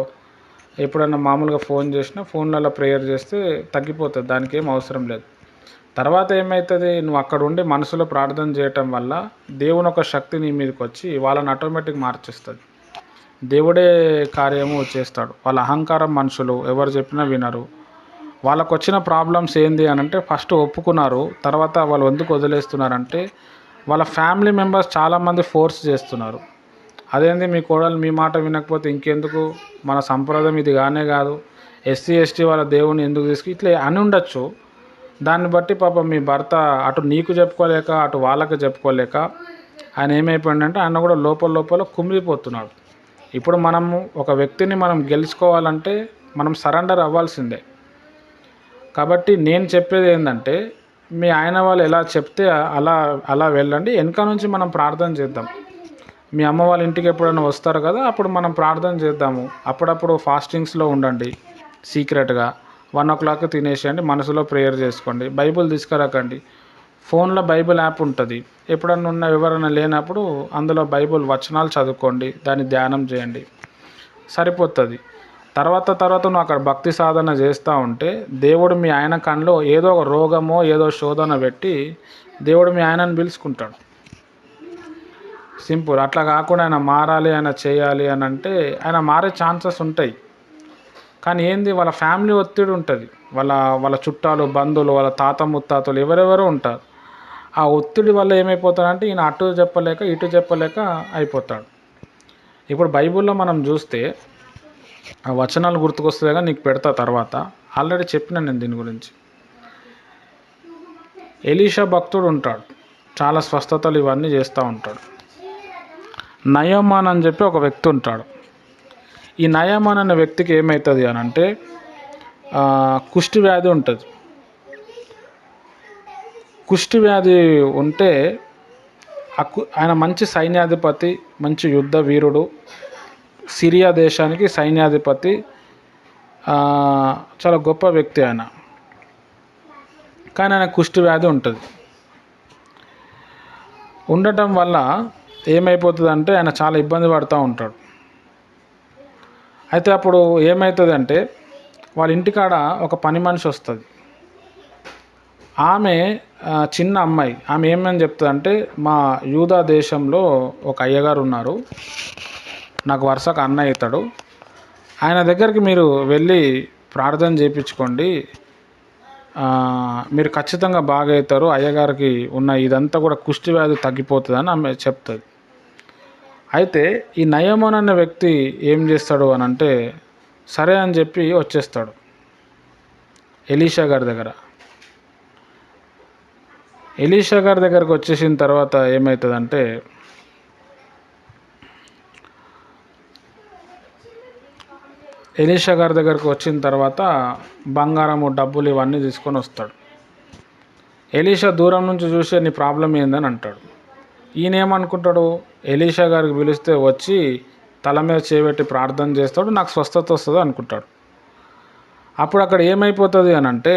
ఎప్పుడైనా మామూలుగా ఫోన్ చేసినా ఫోన్లలో ప్రేయర్ చేస్తే తగ్గిపోతుంది, దానికి ఏం అవసరం లేదు. తర్వాత ఏమవుతుంది, నువ్వు అక్కడ ఉండి మనసులో ప్రార్థన చేయటం వల్ల దేవుని ఒక శక్తి నీ మీదకి వచ్చి వాళ్ళని ఆటోమేటిక్ మార్చేస్తుంది. దేవుడే కార్యము చేస్తాడు. వాళ్ళ అహంకారం మనుషులు ఎవరు చెప్పినా వినరు, వాళ్ళకు వచ్చిన ప్రాబ్లమ్స్ ఏంది అని అంటే ఫస్ట్ ఒప్పుకున్నారు, తర్వాత వాళ్ళు ఎందుకు వదిలేస్తున్నారంటే వాళ్ళ ఫ్యామిలీ మెంబర్స్ చాలామంది ఫోర్స్ చేస్తున్నారు. అదేంది మీ కోడలు మీ మాట వినకపోతే ఇంకెందుకు, మన సంప్రదాయం ఇది కానే కాదు, ఎస్సీ ఎస్టీ వాళ్ళ దేవుని ఎందుకు ఇట్లా అని ఉండొచ్చు. దాన్ని బట్టి పాపం మీ భర్త అటు నీకు చెప్పుకోలేక అటు వాళ్ళకి చెప్పుకోలేక ఆయన ఏమైపోయిందంటే ఆయన కూడా లోపల లోపల కుమిలిపోతున్నాడు. ఇప్పుడు మనము ఒక వ్యక్తిని మనం గెలుచుకోవాలంటే మనం సరెండర్ అవ్వాల్సిందే. కాబట్టి నేను చెప్పేది ఏంటంటే మీ ఆయన వాళ్ళు ఎలా చెప్తే అలా అలా వెళ్ళండి. వెనక నుంచి మనం ప్రార్థన చేద్దాం. మీ అమ్మ వాళ్ళ ఇంటికి ఎప్పుడైనా వస్తారు కదా, అప్పుడు మనం ప్రార్థన చేద్దాము. అప్పుడప్పుడు ఫాస్టింగ్స్లో ఉండండి, సీక్రెట్గా 1 o'clock తినేసేయండి, మనసులో ప్రేయర్ చేసుకోండి, బైబిల్ తీసుకురాకండి. ఫోన్లో బైబిల్ యాప్ ఉంటుంది, ఎప్పుడన్నా ఉన్న ఎవరైనా లేనప్పుడు అందులో బైబిల్ వచనాలు చదువుకోండి, దాన్ని ధ్యానం చేయండి, సరిపోతుంది. తర్వాత నువ్వు అక్కడ భక్తి సాధన చేస్తూ ఉంటే దేవుడు మీ ఆయన కళ్ళలో ఏదో ఒక రోగమో ఏదో శోధన పెట్టి దేవుడు మీ ఆయనను పిలుచుకుంటాడు. సింపుల్. అట్లా కాకుండా ఆయన మారాలి, ఆయన చేయాలి అని అంటే ఆయన మారే ఛాన్సెస్ ఉంటాయి. కానీ ఏంది, వాళ్ళ ఫ్యామిలీ ఒత్తిడి ఉంటుంది, వాళ్ళ చుట్టాలు బంధువులు వాళ్ళ తాత ముత్తాతలు ఎవరెవరో ఉంటారు. ఆ ఒత్తిడి వల్ల ఏమైపోతాడంటే ఈయన అటు చెప్పలేక ఇటు చెప్పలేక అయిపోతాడు. ఇప్పుడు బైబిల్లో మనం చూస్తే ఆ వచనాలు గుర్తుకొస్తాయిగా, నీకు పెడతా తర్వాత. ఆల్రెడీ చెప్పిన నేను దీని గురించి. ఎలీషా భక్తుడు ఉంటాడు, చాలా స్వస్థతలు ఇవన్నీ చేస్తూ ఉంటాడు. నయమాన్ అని చెప్పి ఒక వ్యక్తి ఉంటాడు. ఈ నయమాన్ అనే వ్యక్తికి ఏమవుతుంది అని అంటే కుష్టి వ్యాధి ఉంటుంది. కుష్టి వ్యాధి ఉంటే ఆయన మంచి సైన్యాధిపతి, మంచి యుద్ధ వీరుడు, సిరియా దేశానికి సైన్యాధిపతి, చాలా గొప్ప వ్యక్తి ఆయన. కానీ ఆయన కుష్టి వ్యాధి ఉంటుంది. ఉండటం వల్ల ఏమైపోతుంది అంటే ఆయన చాలా ఇబ్బంది పడుతూ ఉంటాడు. అయితే అప్పుడు ఏమవుతుంది అంటే వాళ్ళ ఇంటికాడ ఒక పని మనిషి వస్తుంది. ఆమె చిన్న అమ్మాయి. ఆమె ఏమని చెప్తుంది అంటే మా యూదా దేశంలో ఒక అయ్యగారు ఉన్నారు, నాకు వరుసకు అన్న అవుతాడు, ఆయన దగ్గరికి మీరు వెళ్ళి ప్రార్థన చేయించుకోండి, మీరు ఖచ్చితంగా బాగా అవుతారు, అయ్యగారికి ఉన్న ఇదంతా కూడా కుష్టి వ్యాధి తగ్గిపోతుంది అని ఆమె చెప్తుంది. అయితే ఈ నయమాన్ అనే వ్యక్తి ఏం చేస్తాడు అని అంటే సరే అని చెప్పి వచ్చేస్తాడు ఎలీషా గారి దగ్గర. ఎలీషా గారి దగ్గరకు వచ్చేసిన తర్వాత ఏమవుతుందంటే ఎలీషా గారి దగ్గరకు వచ్చిన తర్వాత బంగారము డబ్బులు ఇవన్నీ తీసుకొని వస్తాడు. ఎలీషా దూరం నుంచి చూసి నీ ప్రాబ్లం ఏందని అంటాడు. ఈయన ఏమనుకుంటాడు, ఎలీషా గారికి పిలిస్తే వచ్చి తల మీద చేపెట్టి ప్రార్థన చేస్తాడు, నాకు స్వస్థత వస్తుంది అనుకుంటాడు. అప్పుడు అక్కడ ఏమైపోతుంది అని అంటే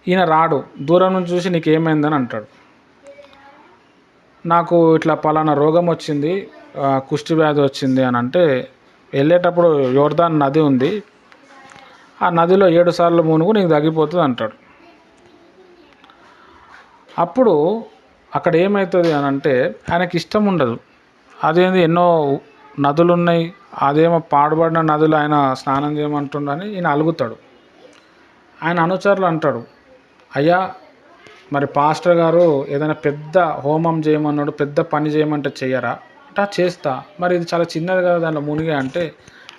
ఈయన రాడు, దూరం నుంచి చూసి నీకు ఏమైందని అంటాడు. నాకు ఇట్లా పలానా రోగం వచ్చింది, కుష్టి వ్యాధి వచ్చింది అని అంటే వెళ్ళేటప్పుడు యోర్దాన్ నది ఉంది, ఆ నదిలో 7 సార్లు మునుగు నీకు తగ్గిపోతుంది అంటాడు. అప్పుడు అక్కడ ఏమవుతుంది అని అంటే ఆయనకి ఇష్టం ఉండదు. అదేంది ఎన్నో నదులు ఉన్నాయి, అదేమో పాడుబడిన నదులు ఆయన స్నానం చేయమంటుండని ఈయన అలుగుతాడు. ఆయన అనుచరులు అంటాడు, అయ్యా మరి పాస్టర్ గారు ఏదైనా పెద్ద హోమం చేయమన్నాడు, పెద్ద పని చేయమంటే చెయ్యరా అంటే చేస్తా, మరి ఇది చాలా చిన్నది కదా దాంట్లో మునిగే అంటే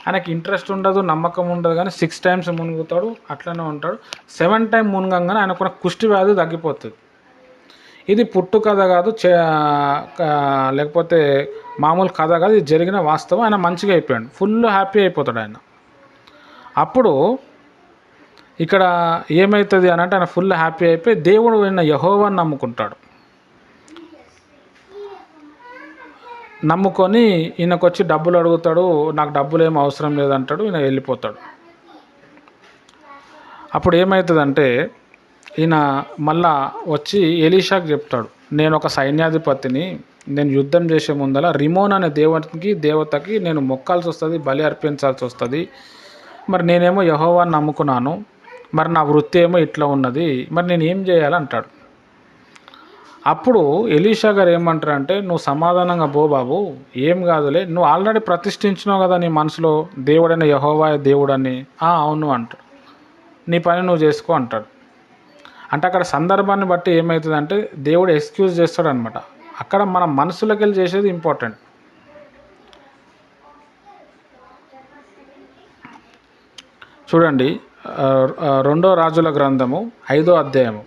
ఆయనకి ఇంట్రెస్ట్ ఉండదు, నమ్మకం ఉండదు. కానీ 6 times మునుగుతాడు, అట్లనే ఉంటాడు. 7th time మునగంగానే ఆయనకున్న కుష్టి వ్యాధి తగ్గిపోతుంది. ఇది పుట్టు కథ కాదు, లేకపోతే మామూలు కథ కాదు, ఇది జరిగిన వాస్తవం. ఆయన మంచిగా అయిపోయాడు, ఫుల్ హ్యాపీ అయిపోతాడు ఆయన. అప్పుడు ఇక్కడ ఏమవుతుంది అని అంటే ఆయన ఫుల్ హ్యాపీ అయిపోయి దేవుడు అయిన యెహోవాను నమ్ముకుంటాడు. నమ్ముకొని ఈయనకు వచ్చి డబ్బులు అడుగుతాడు, నాకు డబ్బులు ఏం అవసరం లేదంటాడు, ఈయన వెళ్ళిపోతాడు. అప్పుడు ఏమవుతుందంటే ఈయన మళ్ళా వచ్చి ఎలీషాకి చెప్తాడు, నేను ఒక సైన్యాధిపతిని, నేను యుద్ధం చేసే ముందల రిమోన్ అనే దేవతకి నేను మొక్కాల్సి వస్తుంది, బలి అర్పించాల్సి వస్తుంది. మరి నేనేమో యెహోవాను నమ్ముకున్నాను, మరి నా వృత్తి ఏమో ఇట్లా ఉన్నది, మరి నేను ఏం చేయాలంటాడు. అప్పుడు ఎలీషా గారు ఏమంటారంటే నువ్వు సమాధానంగా పో బాబు, ఏం కాదులే, నువ్వు ఆల్రెడీ ప్రతిష్ఠించినావు కదా నీ మనసులో దేవుడైన యెహోవా దేవుడని. అవును అంటాడు. నీ పని నువ్వు చేసుకో అంటాడు. అంటే అక్కడ సందర్భాన్ని బట్టి ఏమవుతుందంటే దేవుడు ఎక్స్క్యూజ్ చేస్తాడు అనమాట. అక్కడ మన మనసులోకి వెళ్ళి చేసేది ఇంపార్టెంట్. చూడండి, 2 రాజుల గ్రంథము 5వ అధ్యాయము.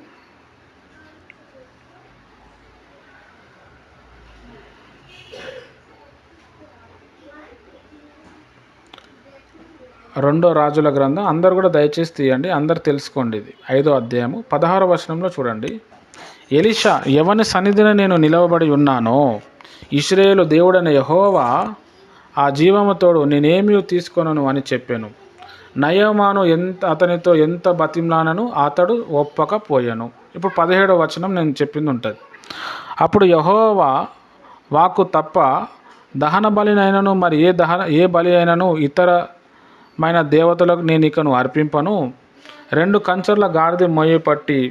2 రాజుల గ్రంథం అందరు కూడా దయచేసి తీయండి, అందరు తెలుసుకోండి. ఇది 5వ అధ్యాయము 16వ వచనంలో చూడండి. ఎలీషా, ఎవని సన్నిధిన నేను నిలవబడి ఉన్నానో ఇశ్రాయేలు దేవుడైన యెహోవా ఆ జీవముతోడు నేనేమీ తీసుకొనను అని చెప్పాను. నయమాను అతనితో ఎంత బతిమ్లానను అతడు ఒప్పకపోయాను. ఇప్పుడు 17వ వచనం నేను చెప్పింది ఉంటుంది. అప్పుడు యెహోవా వాక్కు తప్ప దహన బలినైనను మరి ఏ బలి అయినను ఇతరమైన దేవతలకు నేను ఇకను అర్పింపను. 2 కంచర్ల గాడిద మొయ్యి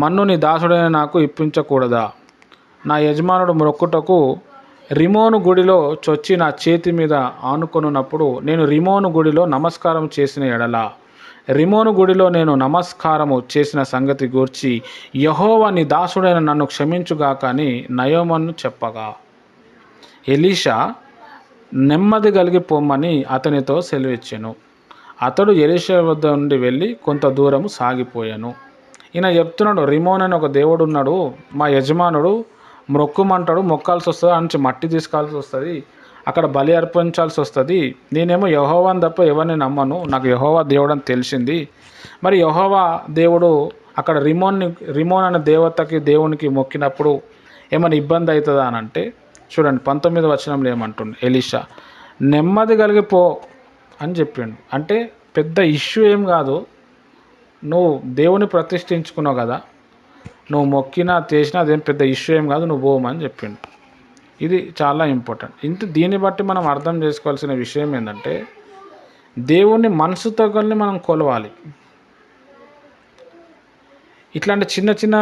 మన్ను నీ దాసుడైన నాకు ఇప్పించకూడదా? నా యజమానుడు మొక్కుటకు రిమోను గుడిలో చొచ్చి నా చేతి మీద ఆనుకొనున్నప్పుడు నేను రిమోను గుడిలో నమస్కారం చేసిన ఎడల రిమోను గుడిలో నేను నమస్కారము చేసిన సంగతి గూర్చి యెహోవా నీ దాసుడైన నన్ను క్షమించుగాక అని నయోమను చెప్పగా ఎలీషా నెమ్మది కలిగి పొమ్మని అతనితో సెలవిచ్చెను. అతడు ఎలీషా వద్ద నుండి వెళ్ళి కొంత దూరము సాగిపోయాను. ఈయన చెప్తున్నాడు, రిమోన్ అని ఒక దేవుడు ఉన్నాడు, మా యజమానుడు మొక్కుమంటాడు, మొక్కాల్సి వస్తుంది, నుంచి మట్టి తీసుకోవాల్సి వస్తుంది, అక్కడ బలి అర్పించాల్సి వస్తుంది. నేనేమో యెహోవాని తప్ప ఎవరిని నమ్మను, నాకు యెహోవా దేవుడు అని తెలిసింది. మరి యెహోవా దేవుడు అక్కడ రిమోన్ అనే దేవునికి మొక్కినప్పుడు ఏమైనా ఇబ్బంది అవుతుందా అని అంటే చూడండి 19వ వచనంలో ఏమంటుంది, ఎలీషా నెమ్మది కలిగి పో అని చెప్పిండు. అంటే పెద్ద ఇష్యూ ఏం కాదు, నువ్వు దేవుని ప్రతిష్ఠించుకున్నావు కదా, నువ్వు మొక్కినా చేసినా అదేం పెద్ద ఇష్యూ ఏం కాదు, నువ్వు పోమని చెప్పిండు. ఇది చాలా ఇంపార్టెంట్. దీన్ని బట్టి మనం అర్థం చేసుకోవాల్సిన విషయం ఏంటంటే దేవుని మనసుతో కలిసి మనం కొలవాలి. ఇట్లాంటి చిన్న చిన్న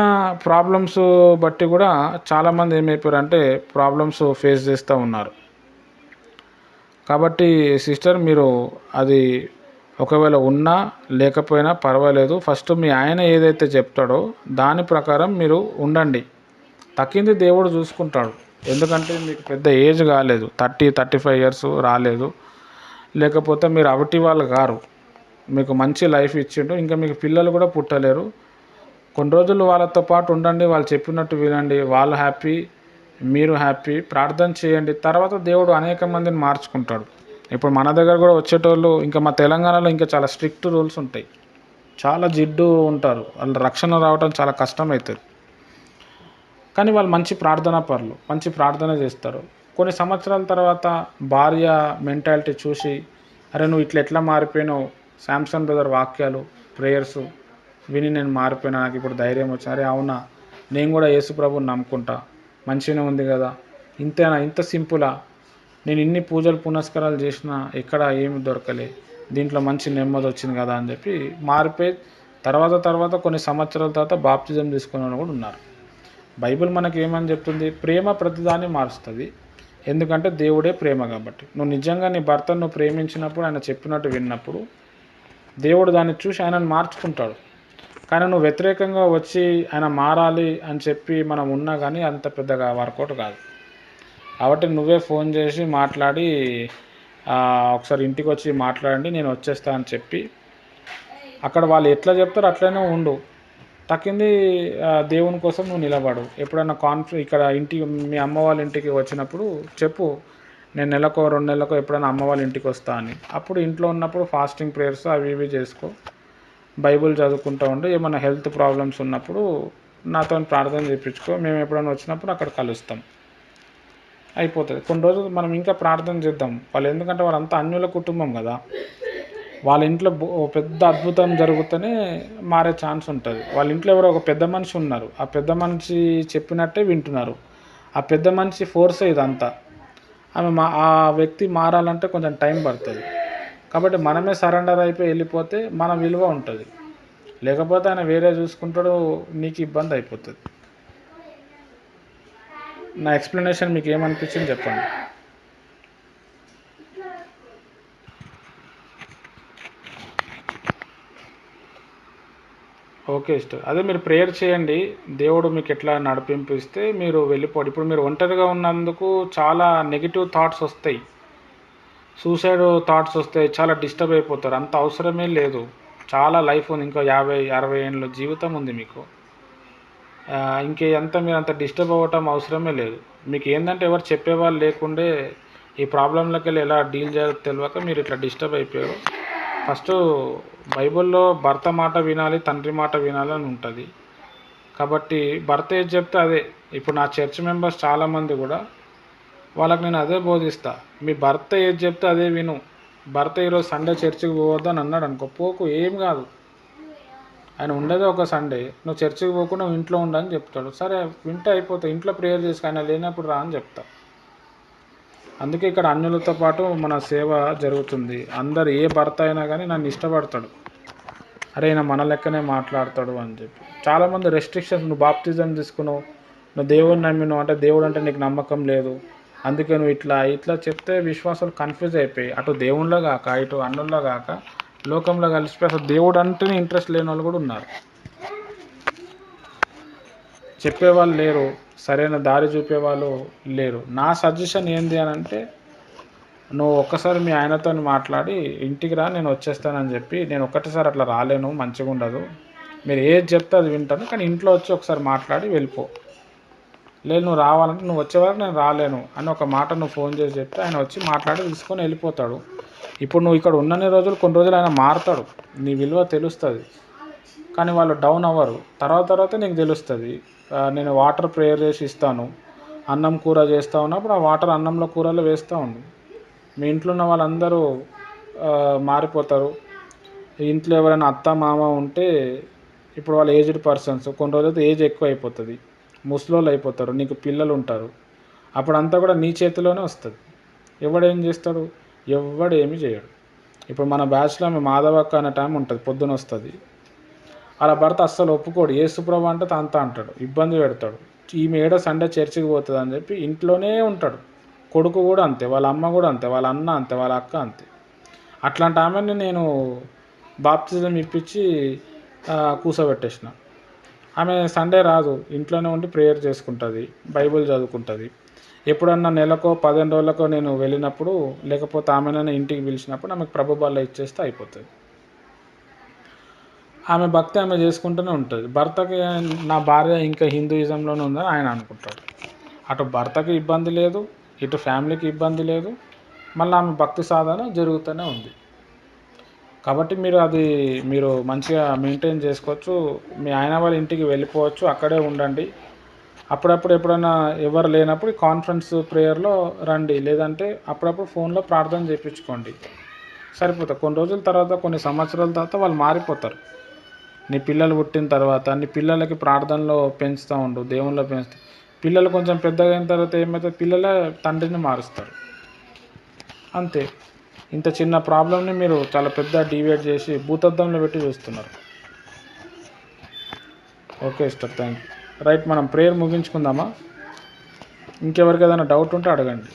ప్రాబ్లమ్స్ బట్టి కూడా చాలామంది ఏమైపోయారంటే ప్రాబ్లమ్స్ ఫేస్ చేస్తూ ఉన్నారు. కాబట్టి సిస్టర్, మీరు అది ఒకవేళ ఉన్నా లేకపోయినా పర్వాలేదు, ఫస్ట్ మీ ఆయన ఏదైతే చెప్తాడో దాని ప్రకారం మీరు ఉండండి. తక్కింది దేవుడు చూసుకుంటాడు. ఎందుకంటే మీకు పెద్ద ఏజ్ కాలేదు, 30-35 ఇయర్స్ రాలేదు, లేకపోతే మీరు అవిటి వాళ్ళు గారు, మీకు మంచి లైఫ్ ఇచ్చిండు, ఇంకా మీకు పిల్లలు కూడా పుట్టలేరు. కొన్ని రోజులు వాళ్ళతో పాటు ఉండండి, వాళ్ళు చెప్పినట్టు వినండి, వాళ్ళు హ్యాపీ, మీరు హ్యాపీ, ప్రార్థన చేయండి. తర్వాత దేవుడు అనేక మందిని మార్చుకుంటాడు. ఇప్పుడు మన దగ్గర కూడా వచ్చేటోళ్ళు, ఇంకా మా తెలంగాణలో ఇంకా చాలా స్ట్రిక్ట్ రూల్స్ ఉంటాయి, చాలా జిడ్డు ఉంటారు, వాళ్ళు రక్షణ రావడం చాలా కష్టమవుతుంది. కానీ వాళ్ళు మంచి ప్రార్థనా పరులు, మంచి ప్రార్థన చేస్తారు. కొన్ని సంవత్సరాల తర్వాత భార్య మెంటాలిటీ చూసి, అరే నువ్వు ఎట్లా మారిపోయినావు, శాంసన్ బ్రదర్ వాక్యాలు ప్రేయర్స్ విని నేను మారిపోయినా, నాకు ఇప్పుడు ధైర్యం వచ్చి, అరే అవునా నేను కూడా యేసు ప్రభువుని నమ్ముకుంటా, మంచిగానే ఉంది కదా, ఇంతేనా, ఇంత సింపులా, నేను ఇన్ని పూజలు పునస్కారాలు చేసినా ఎక్కడ ఏమి దొరకలే, దీంట్లో మంచి నెమ్మది వచ్చింది కదా అని చెప్పి మారిపోయి తర్వాత కొన్ని సంవత్సరాల తర్వాత బాప్తిజం తీసుకునే వాళ్ళు కూడా ఉన్నారు. బైబిల్ మనకి ఏమని చెప్తుంది, ప్రేమ ప్రతిదాన్ని మారుస్తుంది. ఎందుకంటే దేవుడే ప్రేమ కాబట్టి. నువ్వు నిజంగా నీ భర్తను నువ్వు ప్రేమించినప్పుడు, ఆయన చెప్పినట్టు విన్నప్పుడు దేవుడు దాన్ని చూసి ఆయనను మార్చుకుంటాడు. కానీ నువ్వు వ్యతిరేకంగా వచ్చి ఆయన మారాలి అని చెప్పి మనం ఉన్నా కానీ అంత పెద్దగా వర్కౌట్ కాదు. కాబట్టి నువ్వే ఫోన్ చేసి మాట్లాడి ఒకసారి ఇంటికి వచ్చి మాట్లాడండి, నేను వచ్చేస్తా అని చెప్పి అక్కడ వాళ్ళు ఎట్లా చెప్తారో అట్లనే ఉండు. తక్కింది దేవుని కోసం నువ్వు నిలబడు. ఎప్పుడైనా ఇక్కడ మీ అమ్మ వాళ్ళ ఇంటికి వచ్చినప్పుడు చెప్పు, నేను నెలకో 2 నెలలకో ఎప్పుడైనా అమ్మ వాళ్ళ ఇంటికి వస్తా అని. అప్పుడు ఇంట్లో ఉన్నప్పుడు ఫాస్టింగ్ ప్రేయర్స్ అవి ఇవి చేసుకో, బైబుల్ చదువుకుంటూ ఉండు. ఏమైనా హెల్త్ ప్రాబ్లమ్స్ ఉన్నప్పుడు నాతో ప్రార్థన చేయించుకో, మేము ఎప్పుడైనా వచ్చినప్పుడు అక్కడ కలుస్తాం, అయిపోతుంది. కొన్ని రోజులు మనం ఇంకా ప్రార్థన చేద్దాం వాళ్ళు, ఎందుకంటే వాళ్ళంతా అన్యుల కుటుంబం కదా, వాళ్ళ ఇంట్లో పెద్ద అద్భుతం జరుగుతూనే మారే ఛాన్స్ ఉంటుంది. వాళ్ళ ఇంట్లో ఎవరో ఒక పెద్ద మనిషి ఉన్నారు, ఆ పెద్ద మనిషి చెప్పినట్టే వింటున్నారు, ఆ పెద్ద మనిషి ఫోర్స్ ఇదంతా. ఆ వ్యక్తి మారాలంటే కొంచెం టైం పడుతుంది. కాబట్టి మనమే సరెండర్ అయిపోయి వెళ్ళిపోతే మన విలువ ఉంటుంది, లేకపోతే ఆయన వేరే చూసుకుంటాడు, నీకు ఇబ్బంది అయిపోతుంది. నా ఎక్స్ప్లెనేషన్ మీకు ఏమనిపించింది చెప్పండి. ఓకే సిస్టర్, అదే మీరు ప్రేయర్ చేయండి, దేవుడు మీకు ఎట్లా నడిపింపు ఇస్తే మీరు వెళ్ళిపోండి. ఇప్పుడు మీరు ఒంటరిగా ఉన్నందుకు చాలా నెగిటివ్ థాట్స్ వస్తాయి, సూసైడ్ థాట్స్ వస్తాయి, చాలా డిస్టర్బ్ అయిపోతారు. అంత అవసరమే లేదు. చాలా లైఫ్ ఉంది, ఇంకా 50-60 ఏళ్ళ జీవితం ఉంది మీకు. ఇంకే మీరు అంత డిస్టర్బ్ అవ్వటం అవసరమే లేదు. మీకు ఏంటంటే ఎవరు చెప్పేవాళ్ళు లేకుండే ఈ ప్రాబ్లంలోకి వెళ్ళి ఎలా డీల్ చేయాలో తెలియక మీరు ఇట్లా డిస్టర్బ్ అయిపోయారు. ఫస్ట్ బైబిల్లో భర్త మాట వినాలి, తండ్రి మాట వినాలి అని ఉంటుంది. కాబట్టి భర్త ఏది చెప్తే అదే. ఇప్పుడు నా చర్చ్ మెంబర్స్ చాలామంది కూడా వాళ్ళకి నేను అదే బోధిస్తా, మీ భర్త ఏది చెప్తే అదే విను. భర్త ఈరోజు సండే చర్చికి పోవద్దని అన్నాడు అనుకో, పోకు, ఏం కాదు. ఆయన ఉండేదే ఒక సండే, నువ్వు చర్చికి పోకుండా నువ్వు ఇంట్లో ఉండని చెప్తాడు. సరే వింటే అయిపోతాయి, ఇంట్లో ప్రేయర్ చేసుకు, ఆయన లేనప్పుడు రా అని చెప్తా. అందుకే ఇక్కడ అన్యులతో పాటు మన సేవ జరుగుతుంది. అందరు ఏ భర్త అయినా కానీ నన్ను ఇష్టపడతాడు, అరే ఈయన మన లెక్కనే మాట్లాడతాడు అని చెప్పి. చాలామంది రెస్ట్రిక్షన్స్, నువ్వు బాప్తిజం తీసుకున్నావు, నువ్వు దేవుడిని నమ్మినావు అంటే దేవుడు అంటే నీకు నమ్మకం లేదు, అందుకే నువ్వు ఇట్లా చెప్తే విశ్వాసాలు కన్ఫ్యూజ్ అయిపోయి అటు దేవుళ్ళో కాక ఇటు అన్నుల్లో కాక లోకంలో కలిసిపోయి అసలు దేవుడు అంటేనే ఇంట్రెస్ట్ లేని వాళ్ళు కూడా ఉన్నారు. చెప్పేవాళ్ళు లేరు, సరైన దారి చూపేవాళ్ళు లేరు. నా సజెషన్ ఏంది అని అంటే, నువ్వు ఒక్కసారి మీ ఆయనతో మాట్లాడి ఇంటికి రా, నేను వచ్చేస్తానని చెప్పి, నేను ఒక్కటేసారి అట్లా రాలేను, మంచిగా ఉండదు, మీరు ఏది చెప్తే అది వింటాను, కానీ ఇంట్లో వచ్చి ఒకసారి మాట్లాడి వెళ్ళిపో. లేదు నువ్వు రావాలంటే నువ్వు వచ్చే వరకు నేను రాలేను అని ఒక మాట నువ్వు ఫోన్ చేసి చెప్తే ఆయన వచ్చి మాట్లాడి తీసుకొని వెళ్ళిపోతాడు. ఇప్పుడు నువ్వు ఇక్కడ ఉన్నన్ని రోజులు, కొన్ని రోజులు ఆయన మారుతాడు, నీ విలువ తెలుస్తుంది. కానీ వాళ్ళు డౌన్ అవ్వరు. తర్వాత నీకు తెలుస్తుంది. నేను వాటర్ ప్రేయర్ చేసి ఇస్తాను, అన్నం కూర చేస్తూ ఉన్నప్పుడు ఆ వాటర్ అన్నంలో కూరలో వేస్తూ ఉండు. మీ ఇంట్లో ఉన్న వాళ్ళందరూ మారిపోతారు. ఇంట్లో ఎవరైనా అత్త మామ ఉంటే ఇప్పుడు వాళ్ళు ఏజ్డ్ పర్సన్స్, కొన్ని రోజులైతే ఏజ్ ఎక్కువ అయిపోతుంది, ముసలోళ్ళు అయిపోతారు, నీకు పిల్లలు ఉంటారు. అప్పుడు అంతా కూడా నీ చేతిలోనే వస్తుంది. ఎవడేం చేస్తాడు? ఎవడేమి చేయడు. ఇప్పుడు మన బ్యాచ్లో ఆమె మాధవక్క అనే టైం ఉంటుంది, పొద్దున వస్తుంది. అలా భర్త అస్సలు ఒప్పుకోడు, యేసుప్రభు అంటే తంతా అంటాడు, ఇబ్బంది పెడతాడు. ఈమె ఏడో సండే చర్చికి పోతుంది అని చెప్పి ఇంట్లోనే ఉంటాడు. కొడుకు కూడా అంతే, వాళ్ళ అమ్మ కూడా అంతే, వాళ్ళ అన్న అంతే, వాళ్ళ అక్క అంతే. అట్లాంటి ఆమెని నేను బాప్తిజం ఇప్పించి కూర్చోబెట్టేసిన. ఆమె సండే రాదు, ఇంట్లోనే ఉండి ప్రేయర్ చేసుకుంటుంది, బైబిల్ చదువుకుంటుంది. ఎప్పుడన్నా నెలకో 15 రోజులకో నేను వెళ్ళినప్పుడు, లేకపోతే ఆమెనైనా ఇంటికి పిలిచినప్పుడు ఆమెకు ప్రభు బల్ల ఇచ్చేస్తే అయిపోతుంది. ఆమె భక్తి ఆమె చేసుకుంటూనే ఉంటుంది. భర్తకి నా భార్య ఇంకా హిందూయిజంలోనే ఉందని ఆయన అనుకుంటాడు. అటు భర్తకి ఇబ్బంది లేదు, ఇటు ఫ్యామిలీకి ఇబ్బంది లేదు, మళ్ళీ ఆమె భక్తి సాధన జరుగుతూనే ఉంది. కాబట్టి మీరు మంచిగా మెయింటైన్ చేసుకోవచ్చు. మీ ఆయన వాళ్ళ ఇంటికి వెళ్ళిపోవచ్చు, అక్కడే ఉండండి. అప్పుడప్పుడు ఎప్పుడైనా ఎవరు లేనప్పుడు కాన్ఫరెన్స్ ప్రేయర్లో రండి, లేదంటే అప్పుడప్పుడు ఫోన్లో ప్రార్థన చేయించుకోండి, సరిపోతుంది. కొన్ని రోజుల తర్వాత, కొన్ని సంవత్సరాల తర్వాత వాళ్ళు మారిపోతారు. నీ పిల్లలు పుట్టిన తర్వాత నీ పిల్లలకి ప్రార్థనలో పెంచుతూ ఉండు, దేవుళ్ళలో పెంచుతూ. పిల్లలు కొంచెం పెద్దగా అయిన తర్వాత ఏమవుతుంది, పిల్లలే తండ్రిని మారుస్తారు. అంతే. ఇంత చిన్న ప్రాబ్లమ్ని మీరు చాలా పెద్ద డివైడ్ చేసి భూతద్దంలో పెట్టి చూస్తున్నారు. Okay sister, thank you. Right, మనం ప్రేయర్ ముగించుకుందామా? ఇంకెవరికి ఏదైనా డౌట్ ఉంటే అడగండి.